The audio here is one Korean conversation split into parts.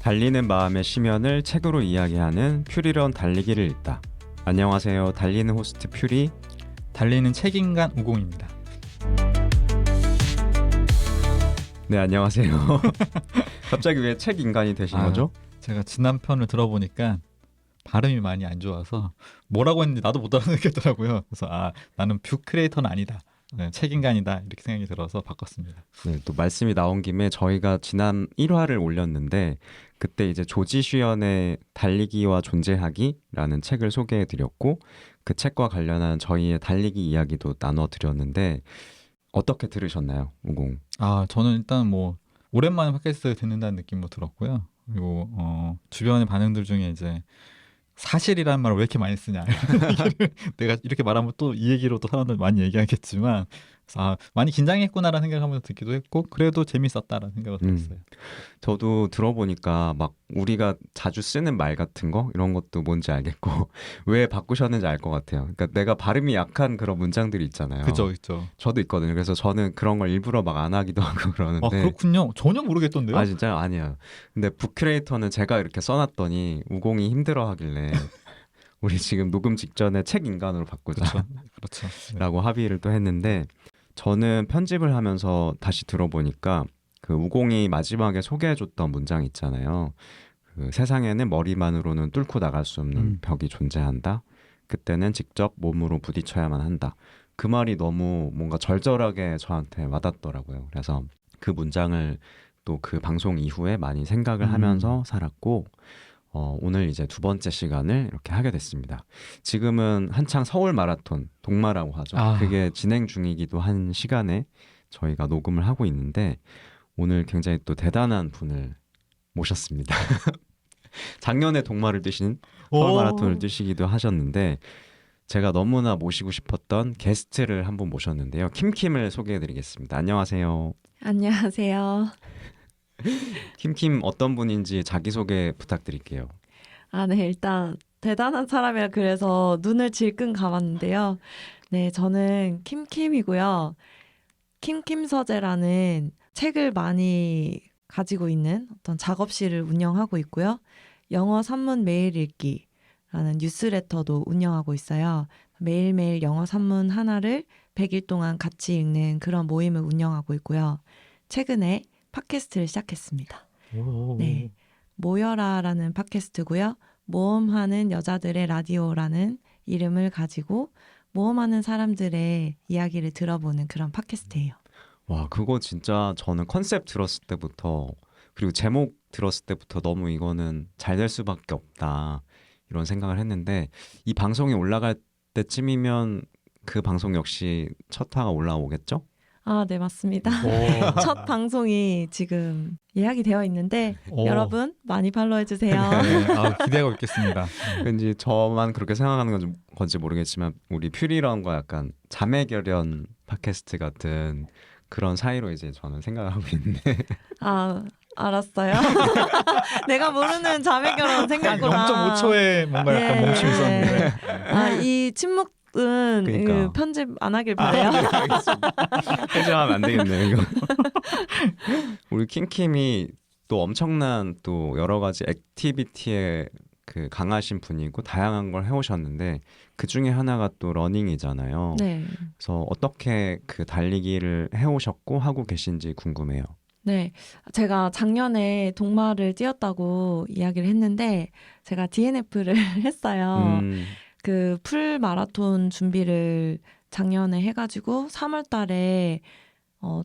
달리는 마음의 심연을 책으로 이야기하는 퓨리런 달리기를 읽다. 안녕하세요. 달리는 호스트 퓨리. 달리는 책인간 우공입니다. 네, 안녕하세요. 갑자기 왜 책 인간이 되신 거죠? 제가 지난 편을 들어보니까 발음이 많이 안 좋아서 뭐라고 했는지 나도 못 알아듣겠더라고요. 그래서 나는 뷰 크리에이터는 아니다. 네, 책인간이다 이렇게 생각이 들어서 바꿨습니다. 네, 또 말씀이 나온 김에 저희가 지난 1화를 올렸는데 그때 이제 조지 슈연의 달리기와 존재하기라는 책을 소개해드렸고 그 책과 관련한 저희의 달리기 이야기도 나눠드렸는데 어떻게 들으셨나요, 우공? 저는 일단 뭐 오랜만에 팟캐스트 듣는다는 느낌도 들었고요. 그리고 주변의 반응들 중에 이제 사실이라는 말을 왜 이렇게 많이 쓰냐 내가 이렇게 말하면 또 이 얘기로 또 사람들 많이 얘기하겠지만 많이 긴장했구나라는 생각하면서 듣기도 했고 그래도 재밌었다라는 생각을 들었어요. 저도 들어보니까 막 우리가 자주 쓰는 말 같은 거 이런 것도 뭔지 알겠고 왜 바꾸셨는지 알 것 같아요. 그러니까 내가 발음이 약한 그런 문장들이 있잖아요. 그죠. 저도 있거든요. 그래서 저는 그런 걸 일부러 막 안 하기도 하고 그러는데. 그렇군요. 전혀 모르겠던데요. 진짜요? 아니에요. 근데 북크리에이터는 제가 이렇게 써놨더니 우공이 힘들어하길래 우리 지금 녹음 직전에 책 인간으로 바꾸자. 그렇죠. 네. 라고 합의를 또 했는데 저는 편집을 하면서 다시 들어보니까 그 우공이 마지막에 소개해줬던 문장 있잖아요. 그 세상에는 머리만으로는 뚫고 나갈 수 없는 벽이 존재한다. 그때는 직접 몸으로 부딪혀야만 한다. 그 말이 너무 뭔가 절절하게 저한테 와닿더라고요. 그래서 그 문장을 또 그 방송 이후에 많이 생각을 하면서 살았고 오늘 이제 두 번째 시간을 이렇게 하게 됐습니다. 지금은 한창 서울 마라톤, 동마라고 하죠. 그게 진행 중이기도 한 시간에 저희가 녹음을 하고 있는데 오늘 굉장히 또 대단한 분을 모셨습니다. 작년에 동마를 뛰신 서울 마라톤을 뛰시기도 하셨는데 제가 너무나 모시고 싶었던 게스트를 한 분 모셨는데요. 킴킴을 소개해드리겠습니다. 안녕하세요. 안녕하세요. 킴킴 어떤 분인지 자기소개 부탁드릴게요. 네, 일단 대단한 사람이라 그래서 눈을 질끈 감았는데요. 네, 저는 킴킴이고요. 킴킴서재라는 책을 많이 가지고 있는 어떤 작업실을 운영하고 있고요. 영어 산문 매일 읽기라는 뉴스레터도 운영하고 있어요. 매일매일 영어 산문 하나를 100일 동안 같이 읽는 그런 모임을 운영하고 있고요. 최근에 팟캐스트를 시작했습니다. 네, 모여라라는 팟캐스트고요. 모험하는 여자들의 라디오라는 이름을 가지고 모험하는 사람들의 이야기를 들어보는 그런 팟캐스트예요. 와, 그거 진짜 저는 컨셉 들었을 때부터 그리고 제목 들었을 때부터 너무 이거는 잘 될 수밖에 없다 이런 생각을 했는데 이 방송이 올라갈 때쯤이면 그 방송 역시 첫 화가 올라오겠죠? 네, 맞습니다. 첫 방송이 지금 예약이 되어 있는데 여러분 많이 팔로우해주세요. 네, 기대하고 있겠습니다. 왠지 저만 그렇게 생각하는 건지 모르겠지만 우리 퓨리런과 약간 자매결연 팟캐스트 같은 그런 사이로 이제 저는 생각을 하고 있는데 알았어요. 내가 모르는 자매결혼 생겼구나. 0.5초에 뭔가 약간 멈춤이 있었는데 이 침묵은 그러니까. 편집 안 하길 바래요. 알겠습니다. 편집하면 안 되겠네요 이거. 우리 킴킴이 또 엄청난 또 여러 가지 액티비티에 그 강하신 분이고 다양한 걸 해오셨는데 그 중에 하나가 또 러닝이잖아요. 네. 그래서 어떻게 그 달리기를 해오셨고 하고 계신지 궁금해요. 네, 제가 작년에 동마를 뛰었다고 이야기를 했는데 제가 DNF를 했어요. 그 풀 마라톤 준비를 작년에 해가지고 3월 달에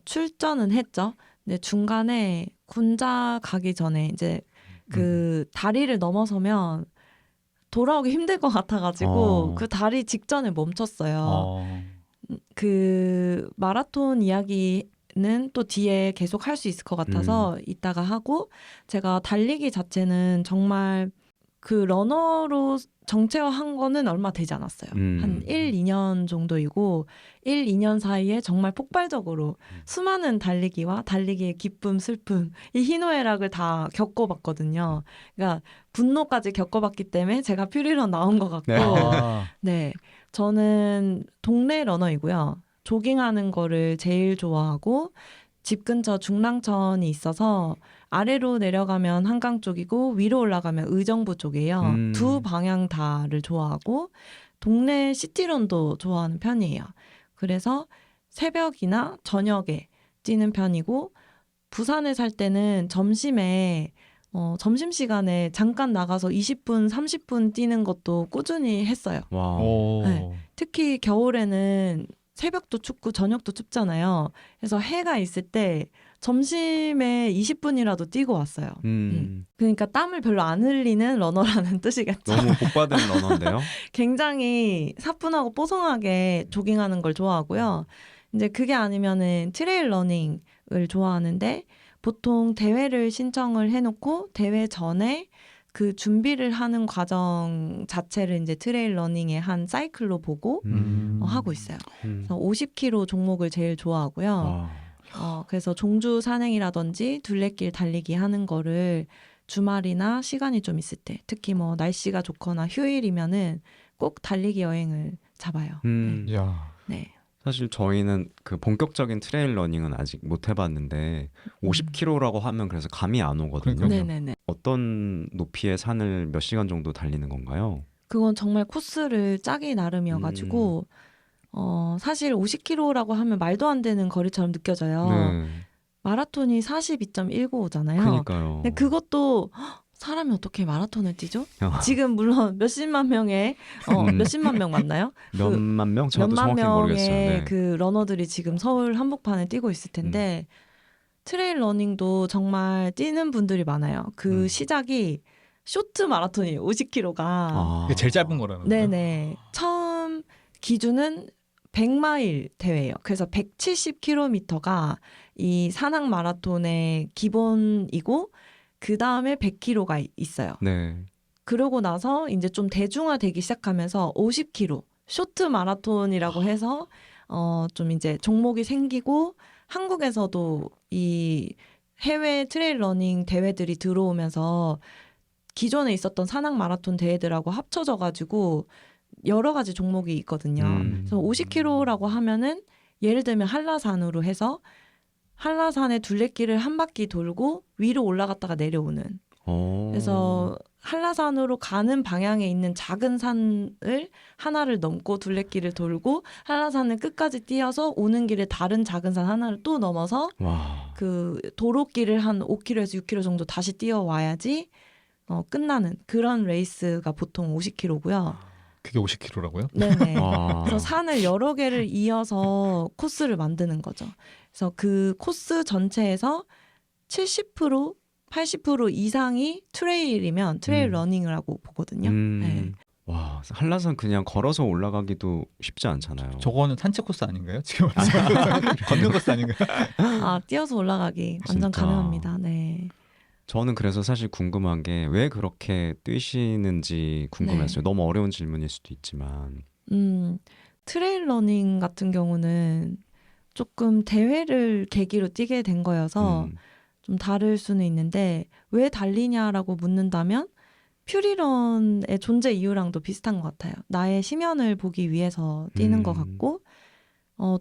출전은 했죠. 근데 중간에 군자 가기 전에 이제 그 다리를 넘어서면 돌아오기 힘들 것 같아가지고 그 다리 직전에 멈췄어요. 그 마라톤 이야기는 또 뒤에 계속 할 수 있을 것 같아서 이따가 하고 제가 달리기 자체는 정말 그 러너로 정체화한 거는 얼마 되지 않았어요. 한 1, 2년 정도이고 1, 2년 사이에 정말 폭발적으로 수많은 달리기와 달리기의 기쁨, 슬픔, 이 희노애락을 다 겪어봤거든요. 그러니까 분노까지 겪어봤기 때문에 제가 퓨리런 나온 것 같고 네, 저는 동네 러너이고요. 조깅하는 거를 제일 좋아하고 집 근처 중랑천이 있어서 아래로 내려가면 한강 쪽이고 위로 올라가면 의정부 쪽이에요. 두 방향 다를 좋아하고 동네 시티론도 좋아하는 편이에요. 그래서 새벽이나 저녁에 뛰는 편이고 부산에 살 때는 점심에 점심시간에 잠깐 나가서 20분, 30분 뛰는 것도 꾸준히 했어요. 와. 오. 네. 특히 겨울에는 새벽도 춥고 저녁도 춥잖아요. 그래서 해가 있을 때 점심에 20분이라도 뛰고 왔어요. 그러니까 땀을 별로 안 흘리는 러너라는 뜻이겠죠. 너무 복받은 러너인데요. 굉장히 사뿐하고 뽀송하게 조깅하는 걸 좋아하고요. 이제 그게 아니면은 트레일 러닝을 좋아하는데 보통 대회를 신청을 해놓고 대회 전에 그 준비를 하는 과정 자체를 이제 트레일 러닝의 한 사이클로 보고 하고 있어요. 그래서 50km 종목을 제일 좋아하고요. 와. 그래서 종주 산행이라든지 둘레길 달리기 하는 거를 주말이나 시간이 좀 있을 때, 특히 뭐 날씨가 좋거나 휴일이면은 꼭 달리기 여행을 잡아요. 야. 네. 사실 저희는 그 본격적인 트레일 러닝은 아직 못 해봤는데 50km라고 하면 그래서 감이 안 오거든요. 그러니까요. 네네네. 어떤 높이의 산을 몇 시간 정도 달리는 건가요? 그건 정말 코스를 짜기 나름이어가지고 사실 50km라고 하면 말도 안 되는 거리처럼 느껴져요. 네. 마라톤이 42.195잖아요. 그러니까요. 근데 그것도 사람이 어떻게 마라톤을 뛰죠? 야. 지금 물론 몇십만 명의 몇십만 명 맞나요? 몇만 명? 저도 몇만 정확히 모르겠어요. 명의 네. 그 러너들이 지금 서울 한복판을 뛰고 있을 텐데 트레일 러닝도 정말 뛰는 분들이 많아요. 그 시작이 쇼트 마라톤이에요. 50km가. 아. 이게 제일 짧은 거라는 거예요? 네네. 처음 기준은 100마일 대회예요. 그래서 170km가 이 산악 마라톤의 기본이고 그 다음에 100km가 있어요. 네. 그러고 나서 이제 좀 대중화되기 시작하면서 50km 쇼트 마라톤이라고 해서 좀 이제 종목이 생기고 한국에서도 이 해외 트레일 러닝 대회들이 들어오면서 기존에 있었던 산악 마라톤 대회들하고 합쳐져 가지고 여러 가지 종목이 있거든요. 그래서 50km라고 하면은 예를 들면 한라산으로 해서 한라산의 둘레길을 한 바퀴 돌고 위로 올라갔다가 내려오는. 그래서 한라산으로 가는 방향에 있는 작은 산을 하나를 넘고 둘레길을 돌고 한라산을 끝까지 뛰어서 오는 길에 다른 작은 산 하나를 또 넘어서 와. 그 도로길을 한 5km에서 6km 정도 다시 뛰어와야지 끝나는 그런 레이스가 보통 50km고요. 그게 50km라고요? 네네. 와. 그래서 산을 여러 개를 이어서 코스를 만드는 거죠. 그래서 그 코스 전체에서 70%, 80% 이상이 트레일이면 트레일 러닝을 하고 보거든요. 네. 와, 한라산 그냥 걸어서 올라가기도 쉽지 않잖아요. 저거는 산책 코스 아닌가요? 지금 걷는 코스 아닌가요? 뛰어서 올라가기 완전 진짜. 가능합니다. 네. 저는 그래서 사실 궁금한 게 왜 그렇게 뛰시는지 궁금했어요. 네. 너무 어려운 질문일 수도 있지만. 트레일 러닝 같은 경우는 조금 대회를 계기로 뛰게 된 거여서 좀 다를 수는 있는데 왜 달리냐라고 묻는다면 퓨리런의 존재 이유랑도 비슷한 것 같아요. 나의 심연을 보기 위해서 뛰는 것 같고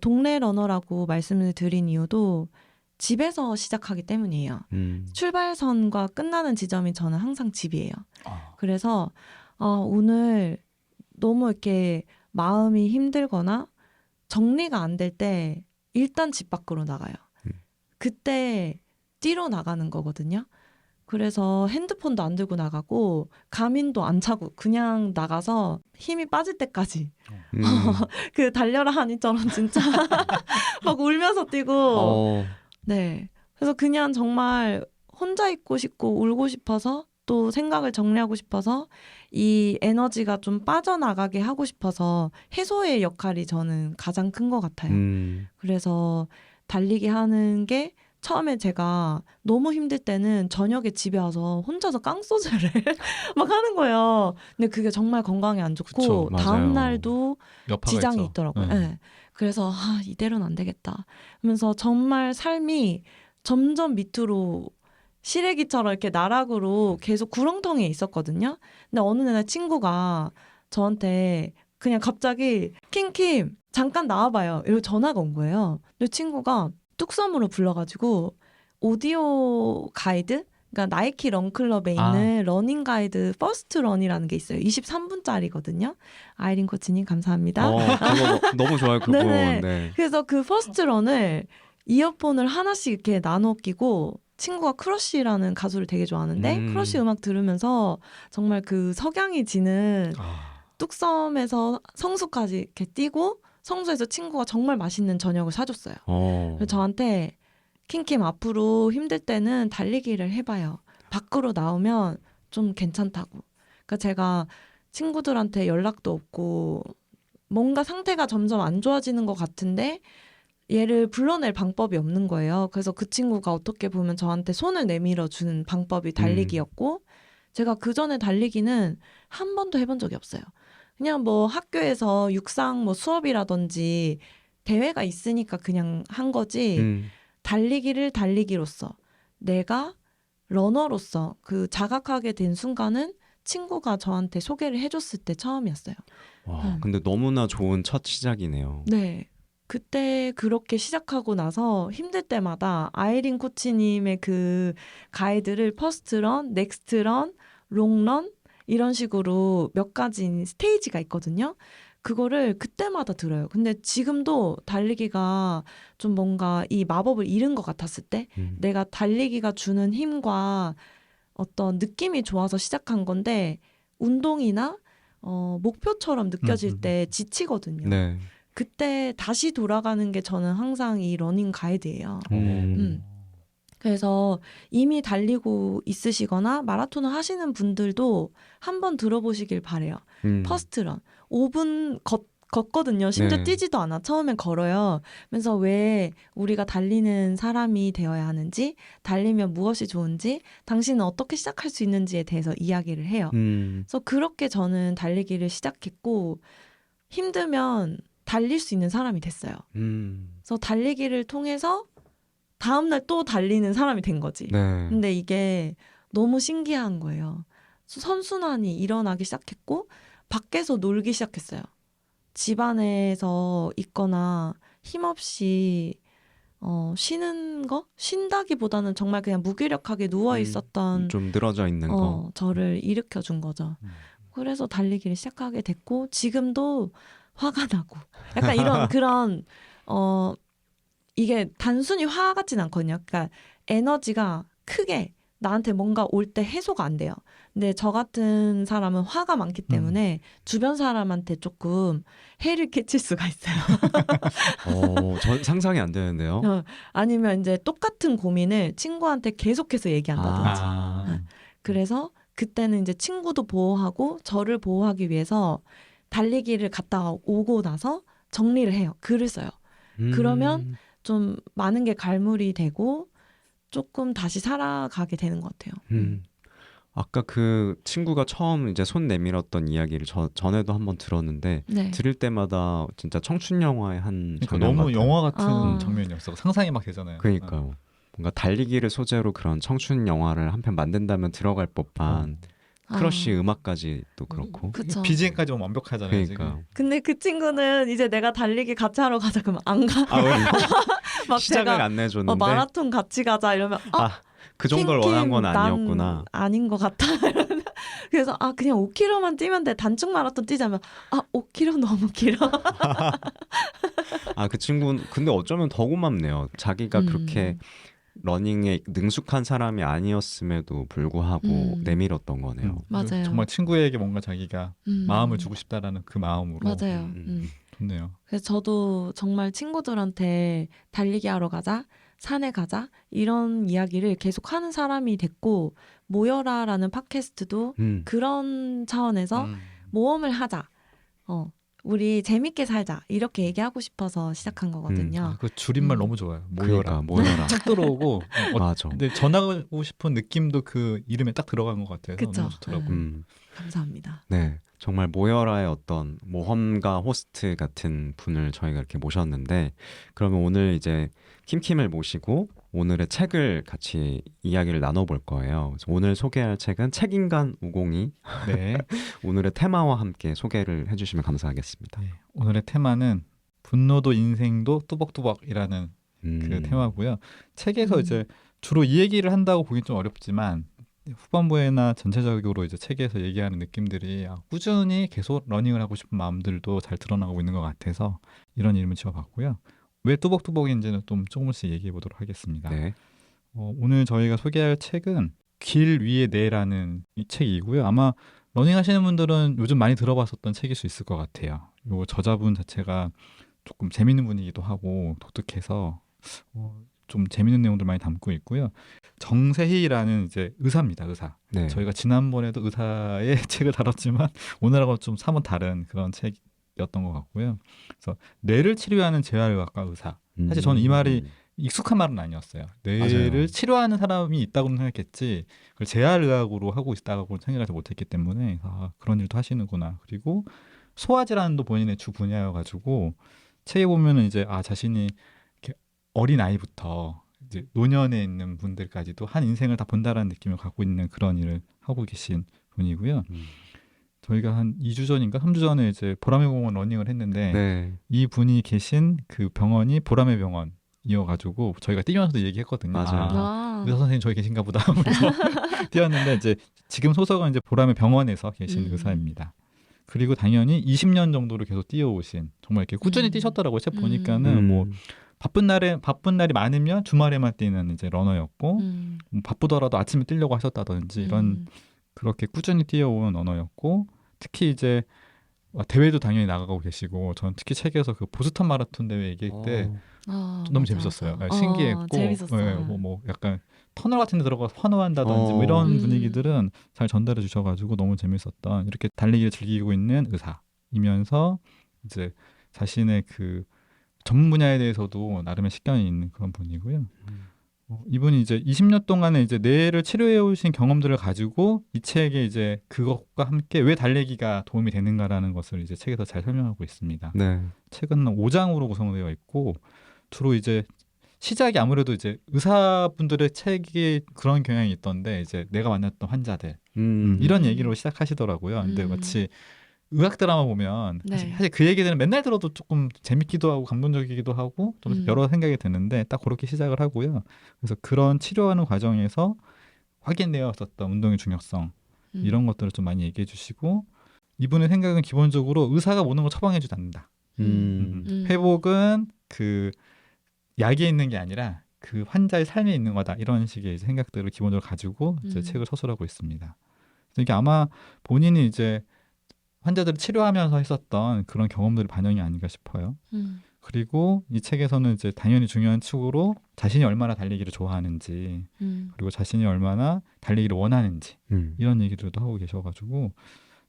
동네 러너라고 말씀을 드린 이유도 집에서 시작하기 때문이에요. 출발선과 끝나는 지점이 저는 항상 집이에요. 그래서 오늘 너무 이렇게 마음이 힘들거나 정리가 안 될 때 일단 집 밖으로 나가요. 그때 뛰러 나가는 거거든요. 그래서 핸드폰도 안 들고 나가고 가민도 안 차고 그냥 나가서 힘이 빠질 때까지 그 달려라 하니처럼 진짜 막 울면서 뛰고 네. 그래서 그냥 정말 혼자 있고 싶고 울고 싶어서 또 생각을 정리하고 싶어서 이 에너지가 좀 빠져나가게 하고 싶어서 해소의 역할이 저는 가장 큰 것 같아요. 그래서 달리기 하는 게 처음에 제가 너무 힘들 때는 저녁에 집에 와서 혼자서 깡소주를 막 하는 거예요. 근데 그게 정말 건강에 안 좋고 그쵸, 맞아요. 다음 날도 여파가 지장이 있죠. 있더라고요. 네. 네. 그래서 이대로는 안 되겠다 하면서 정말 삶이 점점 밑으로 시래기처럼 이렇게 나락으로 계속 구렁텅이에 있었거든요. 근데 어느 날 친구가 저한테 그냥 갑자기 킴킴 잠깐 나와봐요. 이러고 전화가 온 거예요. 근데 친구가 뚝섬으로 불러가지고 오디오 가이드, 그러니까 나이키 런클럽에 있는 러닝 가이드 퍼스트 런이라는 게 있어요. 23분짜리거든요. 아이린 코치님 감사합니다. 그거 너무 좋아요. 그거. 네네. 네. 그래서 그 퍼스트 런을 이어폰을 하나씩 이렇게 나눠 끼고 친구가 크러쉬라는 가수를 되게 좋아하는데 크러쉬 음악 들으면서 정말 그 석양이 지는 뚝섬에서 성수까지 이렇게 뛰고 성수에서 친구가 정말 맛있는 저녁을 사줬어요. 그래서 저한테 킹킴 앞으로 힘들 때는 달리기를 해봐요. 밖으로 나오면 좀 괜찮다고. 그러니까 제가 친구들한테 연락도 없고 뭔가 상태가 점점 안 좋아지는 것 같은데 얘를 불러낼 방법이 없는 거예요. 그래서 그 친구가 어떻게 보면 저한테 손을 내밀어 주는 방법이 달리기였고 제가 그 전에 달리기는 한 번도 해본 적이 없어요. 그냥 뭐 학교에서 육상 뭐 수업이라든지 대회가 있으니까 그냥 한 거지 달리기를 달리기로서 내가 러너로서 그 자각하게 된 순간은 친구가 저한테 소개를 해줬을 때 처음이었어요. 와, 근데 너무나 좋은 첫 시작이네요. 네. 그때 그렇게 시작하고 나서 힘들 때마다 아이린 코치님의 그 가이드를 퍼스트런, 넥스트런, 롱런 이런 식으로 몇 가지 스테이지가 있거든요. 그거를 그때마다 들어요. 근데 지금도 달리기가 좀 뭔가 이 마법을 잃은 것 같았을 때 내가 달리기가 주는 힘과 어떤 느낌이 좋아서 시작한 건데 운동이나 목표처럼 느껴질 때 지치거든요. 네. 그때 다시 돌아가는 게 저는 항상 이 러닝 가이드예요. 그래서 이미 달리고 있으시거나 마라톤을 하시는 분들도 한번 들어보시길 바래요. 퍼스트런 5분 걷거든요. 심지어 네. 뛰지도 않아. 처음엔 걸어요. 그래서 왜 우리가 달리는 사람이 되어야 하는지, 달리면 무엇이 좋은지, 당신은 어떻게 시작할 수 있는지에 대해서 이야기를 해요. 그래서 그렇게 저는 달리기를 시작했고 힘들면 달릴 수 있는 사람이 됐어요. 그래서 달리기를 통해서 다음날 또 달리는 사람이 된 거지. 네. 근데 이게 너무 신기한 거예요. 선순환이 일어나기 시작했고 밖에서 놀기 시작했어요. 집 안에서 있거나 힘없이 쉬는 거? 쉰다기보다는 정말 그냥 무기력하게 누워 있었던 좀 늘어져 있는 거. 저를 일으켜준 거죠. 그래서 달리기를 시작하게 됐고 지금도 화가 나고 약간 이런 그런 이게 단순히 화 같진 않거든요. 그러니까 에너지가 크게 나한테 뭔가 올 때 해소가 안 돼요. 근데 저 같은 사람은 화가 많기 때문에 주변 사람한테 조금 해를 끼칠 수가 있어요. 전 상상이 안 되는데요. 아니면 이제 똑같은 고민을 친구한테 계속해서 얘기한다든지. 그래서 그때는 이제 친구도 보호하고 저를 보호하기 위해서 달리기를 갔다 오고 나서 정리를 해요. 글을 써요. 그러면 좀 많은 게 갈무리 되고 조금 다시 살아가게 되는 것 같아요. 아까 그 친구가 처음 이제 손 내밀었던 이야기를 전에도 한번 들었는데 네. 들을 때마다 진짜 청춘 영화의 한 그러니까 장면 너무 같아요. 영화 같은 장면이었어. 상상이 막 되잖아요. 그러니까요. 뭔가 달리기를 소재로 그런 청춘 영화를 한 편 만든다면 들어갈 법한 크러쉬 음악까지 또 그렇고. 그쵸. BGM까지 오면 완벽하잖아요. 그러니까. 근데 그 친구는 이제 내가 달리기 같이 하러 가자 그러면 안 가. 막 시작을 제가 안 내줬는데 마라톤 같이 가자 이러면 그 정도를 킹킴, 원한 건 난 아니었구나. 아닌 것 같아. 그래서 그냥 5km만 뛰면 돼. 단축 마라톤 뛰자면 5km 너무 길어. 그 친구는 근데 어쩌면 더 고맙네요. 자기가 그렇게 러닝에 능숙한 사람이 아니었음에도 불구하고 내밀었던 거네요. 맞아요. 정말 친구에게 뭔가 자기가 마음을 주고 싶다라는 그 마음으로. 맞아요. 좋네요. 그래서 저도 정말 친구들한테 달리기 하러 가자, 산에 가자 이런 이야기를 계속 하는 사람이 됐고 모여라라는 팟캐스트도 그런 차원에서 모험을 하자. 우리 재밌게 살자 이렇게 얘기하고 싶어서 시작한 거거든요. 그 줄임말 너무 좋아요. 모여라. 그러니까, 모여라. 쫙 들어오고 맞아. 근데 전하고 싶은 느낌도 그 이름에 딱 들어간 것 같아서 그쵸? 너무 좋더라고요. 감사합니다. 네, 정말 모여라의 어떤 모험가 호스트 같은 분을 저희가 이렇게 모셨는데 그러면 오늘 이제 킴킴을 모시고 오늘의 책을 같이 이야기를 나눠볼 거예요. 그래서 오늘 소개할 책은 책인간 우공이 네. 오늘의 테마와 함께 소개를 해주시면 감사하겠습니다. 네. 오늘의 테마는 분노도 인생도 뚜벅뚜벅이라는 그 테마고요. 책에서 음. 이제 주로 이 얘기를 한다고 보긴 좀 어렵지만 후반부에나 전체적으로 이제 책에서 얘기하는 느낌들이 꾸준히 계속 러닝을 하고 싶은 마음들도 잘 드러나고 있는 것 같아서 이런 이름을 지어봤고요. 왜 뚜벅뚜벅인지는 좀 조금씩 얘기해 보도록 하겠습니다. 네. 오늘 저희가 소개할 책은 길 위의 내라는 이 책이고요. 아마 러닝 하시는 분들은 요즘 많이 들어봤었던 책일 수 있을 것 같아요. 요 저자분 자체가 조금 재밌는 분이기도 하고 독특해서 좀 재밌는 내용들 많이 담고 있고요. 정세희라는 이제 의사입니다. 의사. 네. 저희가 지난번에도 의사의 책을 다뤘지만 오늘하고 좀 사뭇 다른 그런 책이었던 것 같고요. 그래서 뇌를 치료하는 재활의학과 의사. 사실 저는 이 말이 익숙한 말은 아니었어요. 뇌를 맞아요. 치료하는 사람이 있다고는 생각했지 그걸 재활의학으로 하고 있다고 생각하지 못했기 때문에 그런 일도 하시는구나. 그리고 소화질환도 본인의 주 분야여가지고 책에 보면은 이제 자신이 이렇게 어린 아이부터 이제 노년에 있는 분들까지도 한 인생을 다 본다라는 느낌을 갖고 있는 그런 일을 하고 계신 분이고요. 저희가 한 2주 전인가 3주 전에 이제 보라매 공원 러닝을 했는데 네. 이 분이 계신 그 병원이 보라매 병원이어가지고 저희가 뛰면서도 얘기했거든요. 맞아요. 의사 선생님 저기 계신가 보다 하면서 뛰었는데 이제 지금 소속은 이제 보라매 병원에서 계신 의사입니다. 그리고 당연히 20년 정도를 계속 뛰어오신 정말 이렇게 꾸준히 뛰셨더라고요. 책 보니까는 뭐 바쁜 날이 많으면 주말에만 뛰는 이제 러너였고 뭐 바쁘더라도 아침에 뛰려고 하셨다든지 이런 그렇게 꾸준히 뛰어온 러너였고 특히 이제 대회도 당연히 나가고 계시고 전 특히 책에서 그 보스턴 마라톤 대회 얘기할 때 너무 재밌었어요. 신기했고 재밌었어요. 뭐 약간 터널 같은 데 들어가서 환호한다든지 뭐 이런 분위기들은 잘 전달해 주셔가지고 너무 재밌었던 이렇게 달리기를 즐기고 있는 의사이면서 이제 자신의 그 전문 분야에 대해서도 나름의 식견이 있는 그런 분이고요. 이분이 이제 20년 동안에 이제 뇌를 치료해 오신 경험들을 가지고 이 책에 이제 그것과 함께 왜 달리기가 도움이 되는가라는 것을 이제 책에서 잘 설명하고 있습니다. 네. 책은 5장으로 구성되어 있고 주로 이제 시작이 아무래도 이제 의사분들의 책이 그런 경향이 있던데 이제 내가 만났던 환자들 이런 얘기로 시작하시더라고요. 근데 마치 의학 드라마 보면 사실 그 얘기들은 맨날 들어도 조금 재밌기도 하고 감동적이기도 하고 좀 여러 생각이 드는데 딱 그렇게 시작을 하고요. 그래서 그런 치료하는 과정에서 확인되었었던 운동의 중요성 이런 것들을 좀 많이 얘기해 주시고 이분의 생각은 기본적으로 의사가 모든 걸 처방해 주지 않는다. 회복은 그 약에 있는 게 아니라 그 환자의 삶에 있는 거다. 이런 식의 이제 생각들을 기본적으로 가지고 이제 책을 서술하고 있습니다. 그래서 이게 아마 본인이 이제 환자들을 치료하면서 했었던 그런 경험들이 반영이 아닌가 싶어요. 그리고 이 책에서는 이제 당연히 중요한 축으로 자신이 얼마나 달리기를 좋아하는지 그리고 자신이 얼마나 달리기를 원하는지 이런 얘기들도 하고 계셔가지고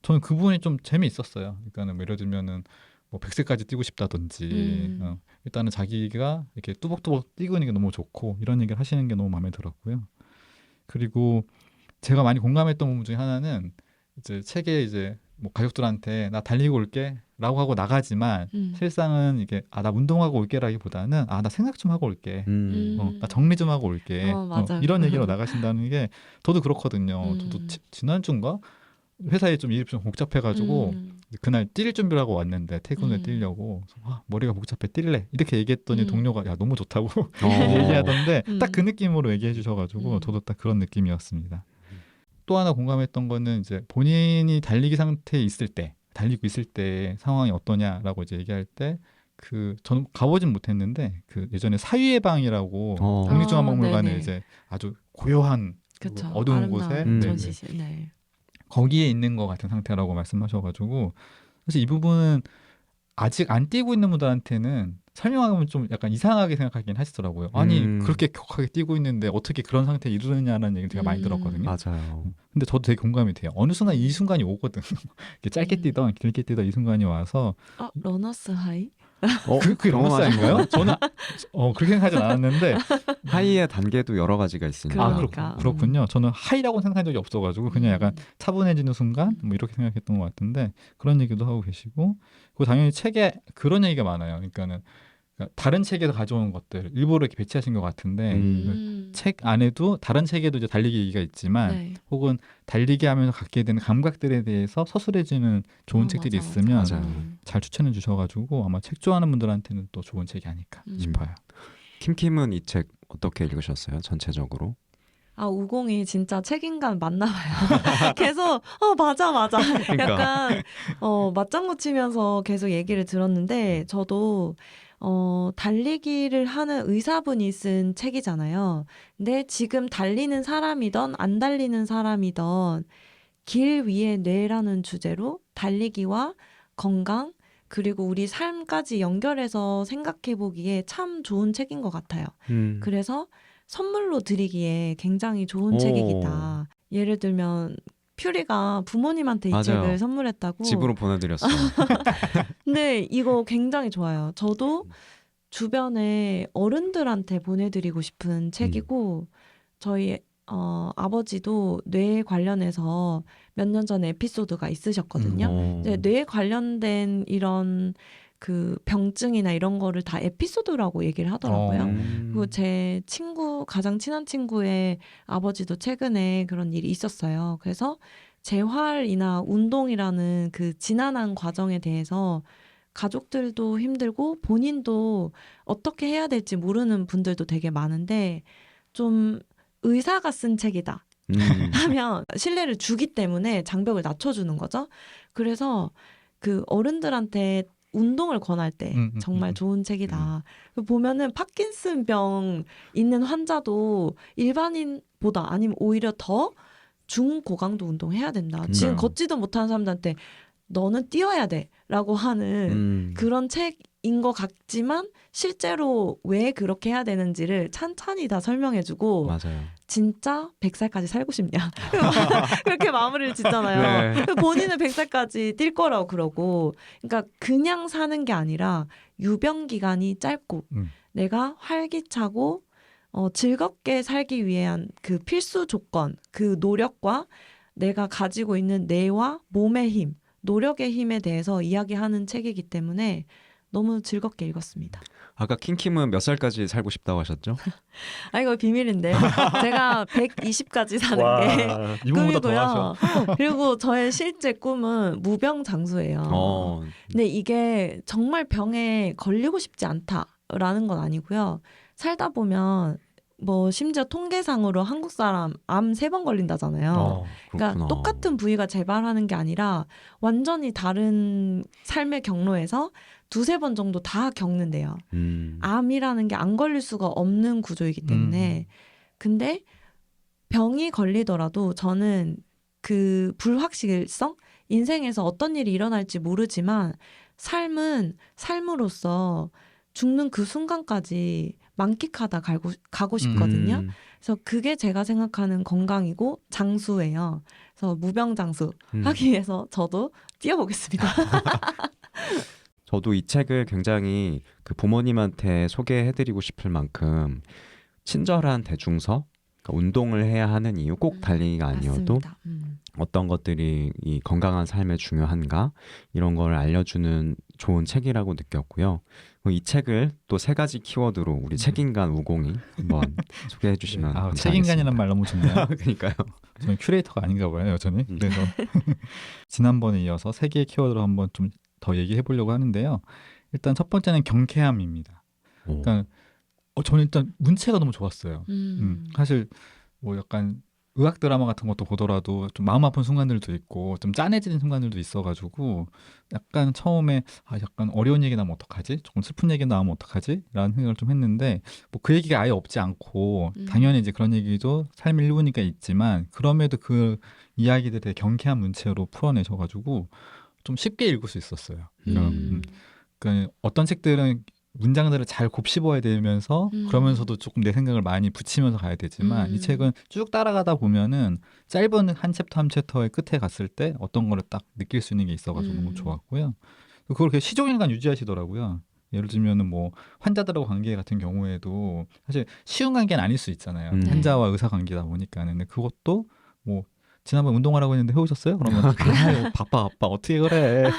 저는 그 부분이 좀 재미있었어요. 그러니까는 뭐 예를 들면은 뭐 100세까지 뛰고 싶다든지 일단은 자기가 이렇게 뚜벅뚜벅 뛰고 있는 게 너무 좋고 이런 얘기를 하시는 게 너무 마음에 들었고요. 그리고 제가 많이 공감했던 부분 중에 하나는 이제 책에 이제 뭐 가족들한테 나 달리고 올게 라고 하고 나가지만 실상은 이게 나 운동하고 올게라기보다는 나 생각 좀 하고 올게 나 정리 좀 하고 올게 이런 얘기로 나가신다는 게 저도 그렇거든요. 저도 지난주인가 회사에 좀 일이 좀 복잡해가지고 그날 뛸 준비를 하고 왔는데 퇴근을 뛰려고 머리가 복잡해 뛸래 이렇게 얘기했더니 동료가 야 너무 좋다고 얘기하던데 딱 그 느낌으로 얘기해 주셔가지고 저도 딱 그런 느낌이었습니다. 또 하나 공감했던 거는 이제 본인이 달리기 상태에 있을 때 달리고 있을 때 상황이 어떠냐라고 이제 얘기할 때 저는 가보진 못했는데 그 예전에 사유의 방이라고 국립중앙박물관에 이제 아주 고요한 어두운 곳에 거기에 있는 것 같은 상태라고 말씀하셔가지고 사실 이 부분은 아직 안 뛰고 있는 분들한테는 설명하면 좀 약간 이상하게 생각하긴 하시더라고요. 아니 그렇게 격하게 뛰고 있는데 어떻게 그런 상태에 이르느냐는 얘기를 제가 많이 들었거든요. 맞아요. 근데 저도 되게 공감이 돼요. 어느 순간 이 순간이 오거든. 짧게 뛰던 길게 뛰던 이 순간이 와서 러너스 하이? 그게 러너스 하이인가요? 저는 그렇게 생각하진 않았는데 하이의 단계도 여러 가지가 있으니까. 그렇군요. 저는 하이라고 생각한 적이 없어가지고 그냥 약간 차분해지는 순간 뭐 이렇게 생각했던 것 같은데 그런 얘기도 하고 계시고 그리고 당연히 책에 그런 얘기가 많아요. 그러니까는 다른 책에서 가져온 것들 일부러 이렇게 배치하신 것 같은데 책 안에도 다른 책에도 이제 달리기 얘기가 있지만 혹은 달리기 하면서 갖게 되는 감각들에 대해서 서술해주는 좋은 책들이 있으면 잘 추천해 주셔가지고 아마 책 좋아하는 분들한테는 또 좋은 책이 아닐까 싶어요. 킴킴은 이 책 어떻게 읽으셨어요? 전체적으로? 아, 우공이 진짜 책임감 맞나 봐요. 계속 맞아. 그러니까. 약간 맞장구 치면서 계속 얘기를 들었는데 저도 달리기를 하는 의사분이 쓴 책이잖아요. 근데 지금 달리는 사람이던 안 달리는 사람이던 길 위의 뇌라는 주제로 달리기와 건강 그리고 우리 삶까지 연결해서 생각해 보기에 참 좋은 책인 것 같아요. 그래서 선물로 드리기에 굉장히 좋은 오. 책이다. 예를 들면 퓨리가 부모님한테 이 맞아요. 책을 선물했다고. 집으로 보내드렸어요. 근데 이거 굉장히 좋아요. 저도 주변에 어른들한테 보내드리고 싶은 책이고 저희 아버지도 뇌 관련해서 몇 년 전에 에피소드가 있으셨거든요. 이제 뇌 관련된 이런 그 병증이나 이런 거를 다 에피소드라고 얘기를 하더라고요. 그리고 제 친구, 가장 친한 친구의 아버지도 최근에 그런 일이 있었어요. 그래서 재활이나 운동이라는 그 지난한 과정에 대해서 가족들도 힘들고 본인도 어떻게 해야 될지 모르는 분들도 되게 많은데 좀 의사가 쓴 책이다 하면 신뢰를 주기 때문에 장벽을 낮춰주는 거죠. 그래서 그 어른들한테 운동을 권할 때 정말 좋은 책이다. 보면은 파킨슨병 있는 환자도 일반인보다 아니면 오히려 더 중고강도 운동해야 된다. 지금 걷지도 못하는 사람들한테 너는 뛰어야 돼 라고 하는 그런 책인 것 같지만 실제로 왜 그렇게 해야 되는지를 찬찬히 다 설명해주고 맞아요. 진짜 100살까지 살고 싶냐 그렇게 마무리를 짓잖아요. 네. 본인은 100살까지 뛸 거라고 그러고 그러니까 그냥 사는 게 아니라 유병 기간이 짧고 내가 활기차고 즐겁게 살기 위한 그 필수 조건 그 노력과 내가 가지고 있는 뇌와 몸의 힘 노력의 힘에 대해서 이야기하는 책이기 때문에 너무 즐겁게 읽었습니다. 아까 킹킴은 몇 살까지 살고 싶다고 하셨죠? 아 이거 비밀인데 제가 120까지 사는 게 이분보다 더 꿈이고요. 하셔. 그리고 저의 실제 꿈은 무병장수예요. 근데 이게 정말 병에 걸리고 싶지 않다라는 건 아니고요. 살다 보면 뭐 심지어 통계상으로 한국 사람 암 3번 걸린다잖아요. 그러니까 똑같은 부위가 재발하는 게 아니라 완전히 다른 삶의 경로에서 2-3번 정도 다 겪는데요. 암이라는 게 안 걸릴 수가 없는 구조이기 때문에 근데 병이 걸리더라도 저는 그 불확실성 인생에서 어떤 일이 일어날지 모르지만 삶은 삶으로서 죽는 그 순간까지 만끽하다 가고 싶거든요. 그래서 그게 제가 생각하는 건강이고 장수예요. 그래서 무병장수 하기 위해서 저도 뛰어보겠습니다. 저도 이 책을 굉장히 그 부모님한테 소개해드리고 싶을 만큼 친절한 대중서, 그러니까 운동을 해야 하는 이유, 꼭 달리기가 아니어도 어떤 것들이 이 건강한 삶에 중요한가 이런 걸 알려주는 좋은 책이라고 느꼈고요. 이 책을 또 3가지 키워드로 우리 책인간 우공이 한번 소개해 주시면 감사하겠습니다. 책인간이란 말 너무 좋네요. 그러니까요. 저는 큐레이터가 아닌가 봐요, 여전히. 그래서 지난번에 이어서 3개의 키워드로 한번 좀 더 얘기해 보려고 하는데요. 일단 첫 번째는 경쾌함입니다. 그러니까 저는 일단 문체가 너무 좋았어요. 사실 뭐 약간 의학 드라마 같은 것도 보더라도 좀 마음 아픈 순간들도 있고 좀 짠해지는 순간들도 있어가지고 약간 처음에 약간 어려운 얘기 나오면 어떡하지? 조금 슬픈 얘기 나오면 어떡하지? 라는 생각을 좀 했는데 뭐 그 얘기가 아예 없지 않고 당연히 이제 그런 얘기도 삶의 일부니까 있지만 그럼에도 그 이야기들이 되게 경쾌한 문체로 풀어내셔가지고 좀 쉽게 읽을 수 있었어요. 그러니까 어떤 책들은 문장들을 잘 곱씹어야 되면서 그러면서도 조금 내 생각을 많이 붙이면서 가야 되지만 이 책은 쭉 따라가다 보면은 짧은 한 챕터 한 챕터의 끝에 갔을 때 어떤 거를 딱 느낄 수 있는 게 있어가지고 너무 좋았고요. 그걸 그렇게 시종일관 유지하시더라고요. 예를 들면은 뭐 환자들하고 관계 같은 경우에도 사실 쉬운 관계는 아닐 수 있잖아요. 환자와 의사 관계다 보니까는. 근데 그것도 뭐 지난번 운동하라고 했는데 해오셨어요? 그러면 아유, 바빠 어떻게 그래?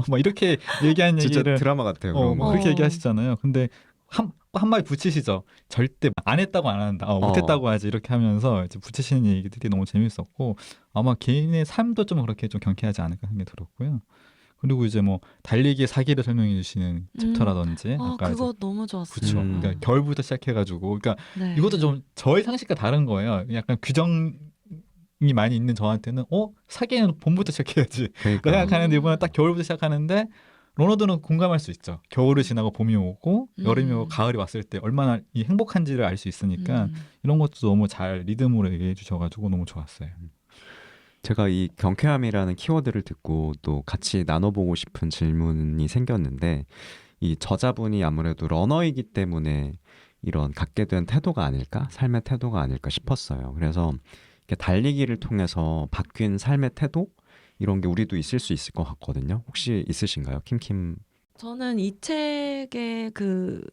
막 이렇게 얘기한 진짜 얘기를 드라마 같아요. 그렇게 얘기하시잖아요. 근데 한마디 붙이시죠. 절대 안 했다고 안 한다. 못했다고 하지 이렇게 하면서 이제 붙이시는 얘기들이 너무 재밌었고 아마 개인의 삶도 좀 그렇게 좀 경쾌하지 않을까 생각이 들었고요. 그리고 이제 뭐 달리기의 사기를 설명해 주시는 챕터라든지 아까 그거 너무 좋았어요. 그렇죠. 그러니까 겨울부터 시작해가지고 그러니까 네. 이것도 좀 저의 상식과 다른 거예요. 약간 규정이 많이 있는 저한테는 사기는 봄부터 시작해야지 그러니까. 생각하는데 이번에 딱 겨울부터 시작하는데 러너들은 공감할 수 있죠. 겨울을 지나고 봄이 오고 여름이 오고 가을이 왔을 때 얼마나 이 행복한지를 알 수 있으니까 이런 것도 너무 잘 리듬으로 얘기해 주셔가지고 너무 좋았어요. 제가 이 경쾌함이라는 키워드를 듣고 또 같이 나눠보고 싶은 질문이 생겼는데 이 저자분이 아무래도 러너이기 때문에 이런 갖게 된 태도가 아닐까? 삶의 태도가 아닐까 싶었어요. 그래서 이렇게 달리기를 통해서 바뀐 삶의 태도? 이런 게 우리도 있을 수 있을 것 같거든요. 혹시 있으신가요? 킴킴. 저는 이 책의 그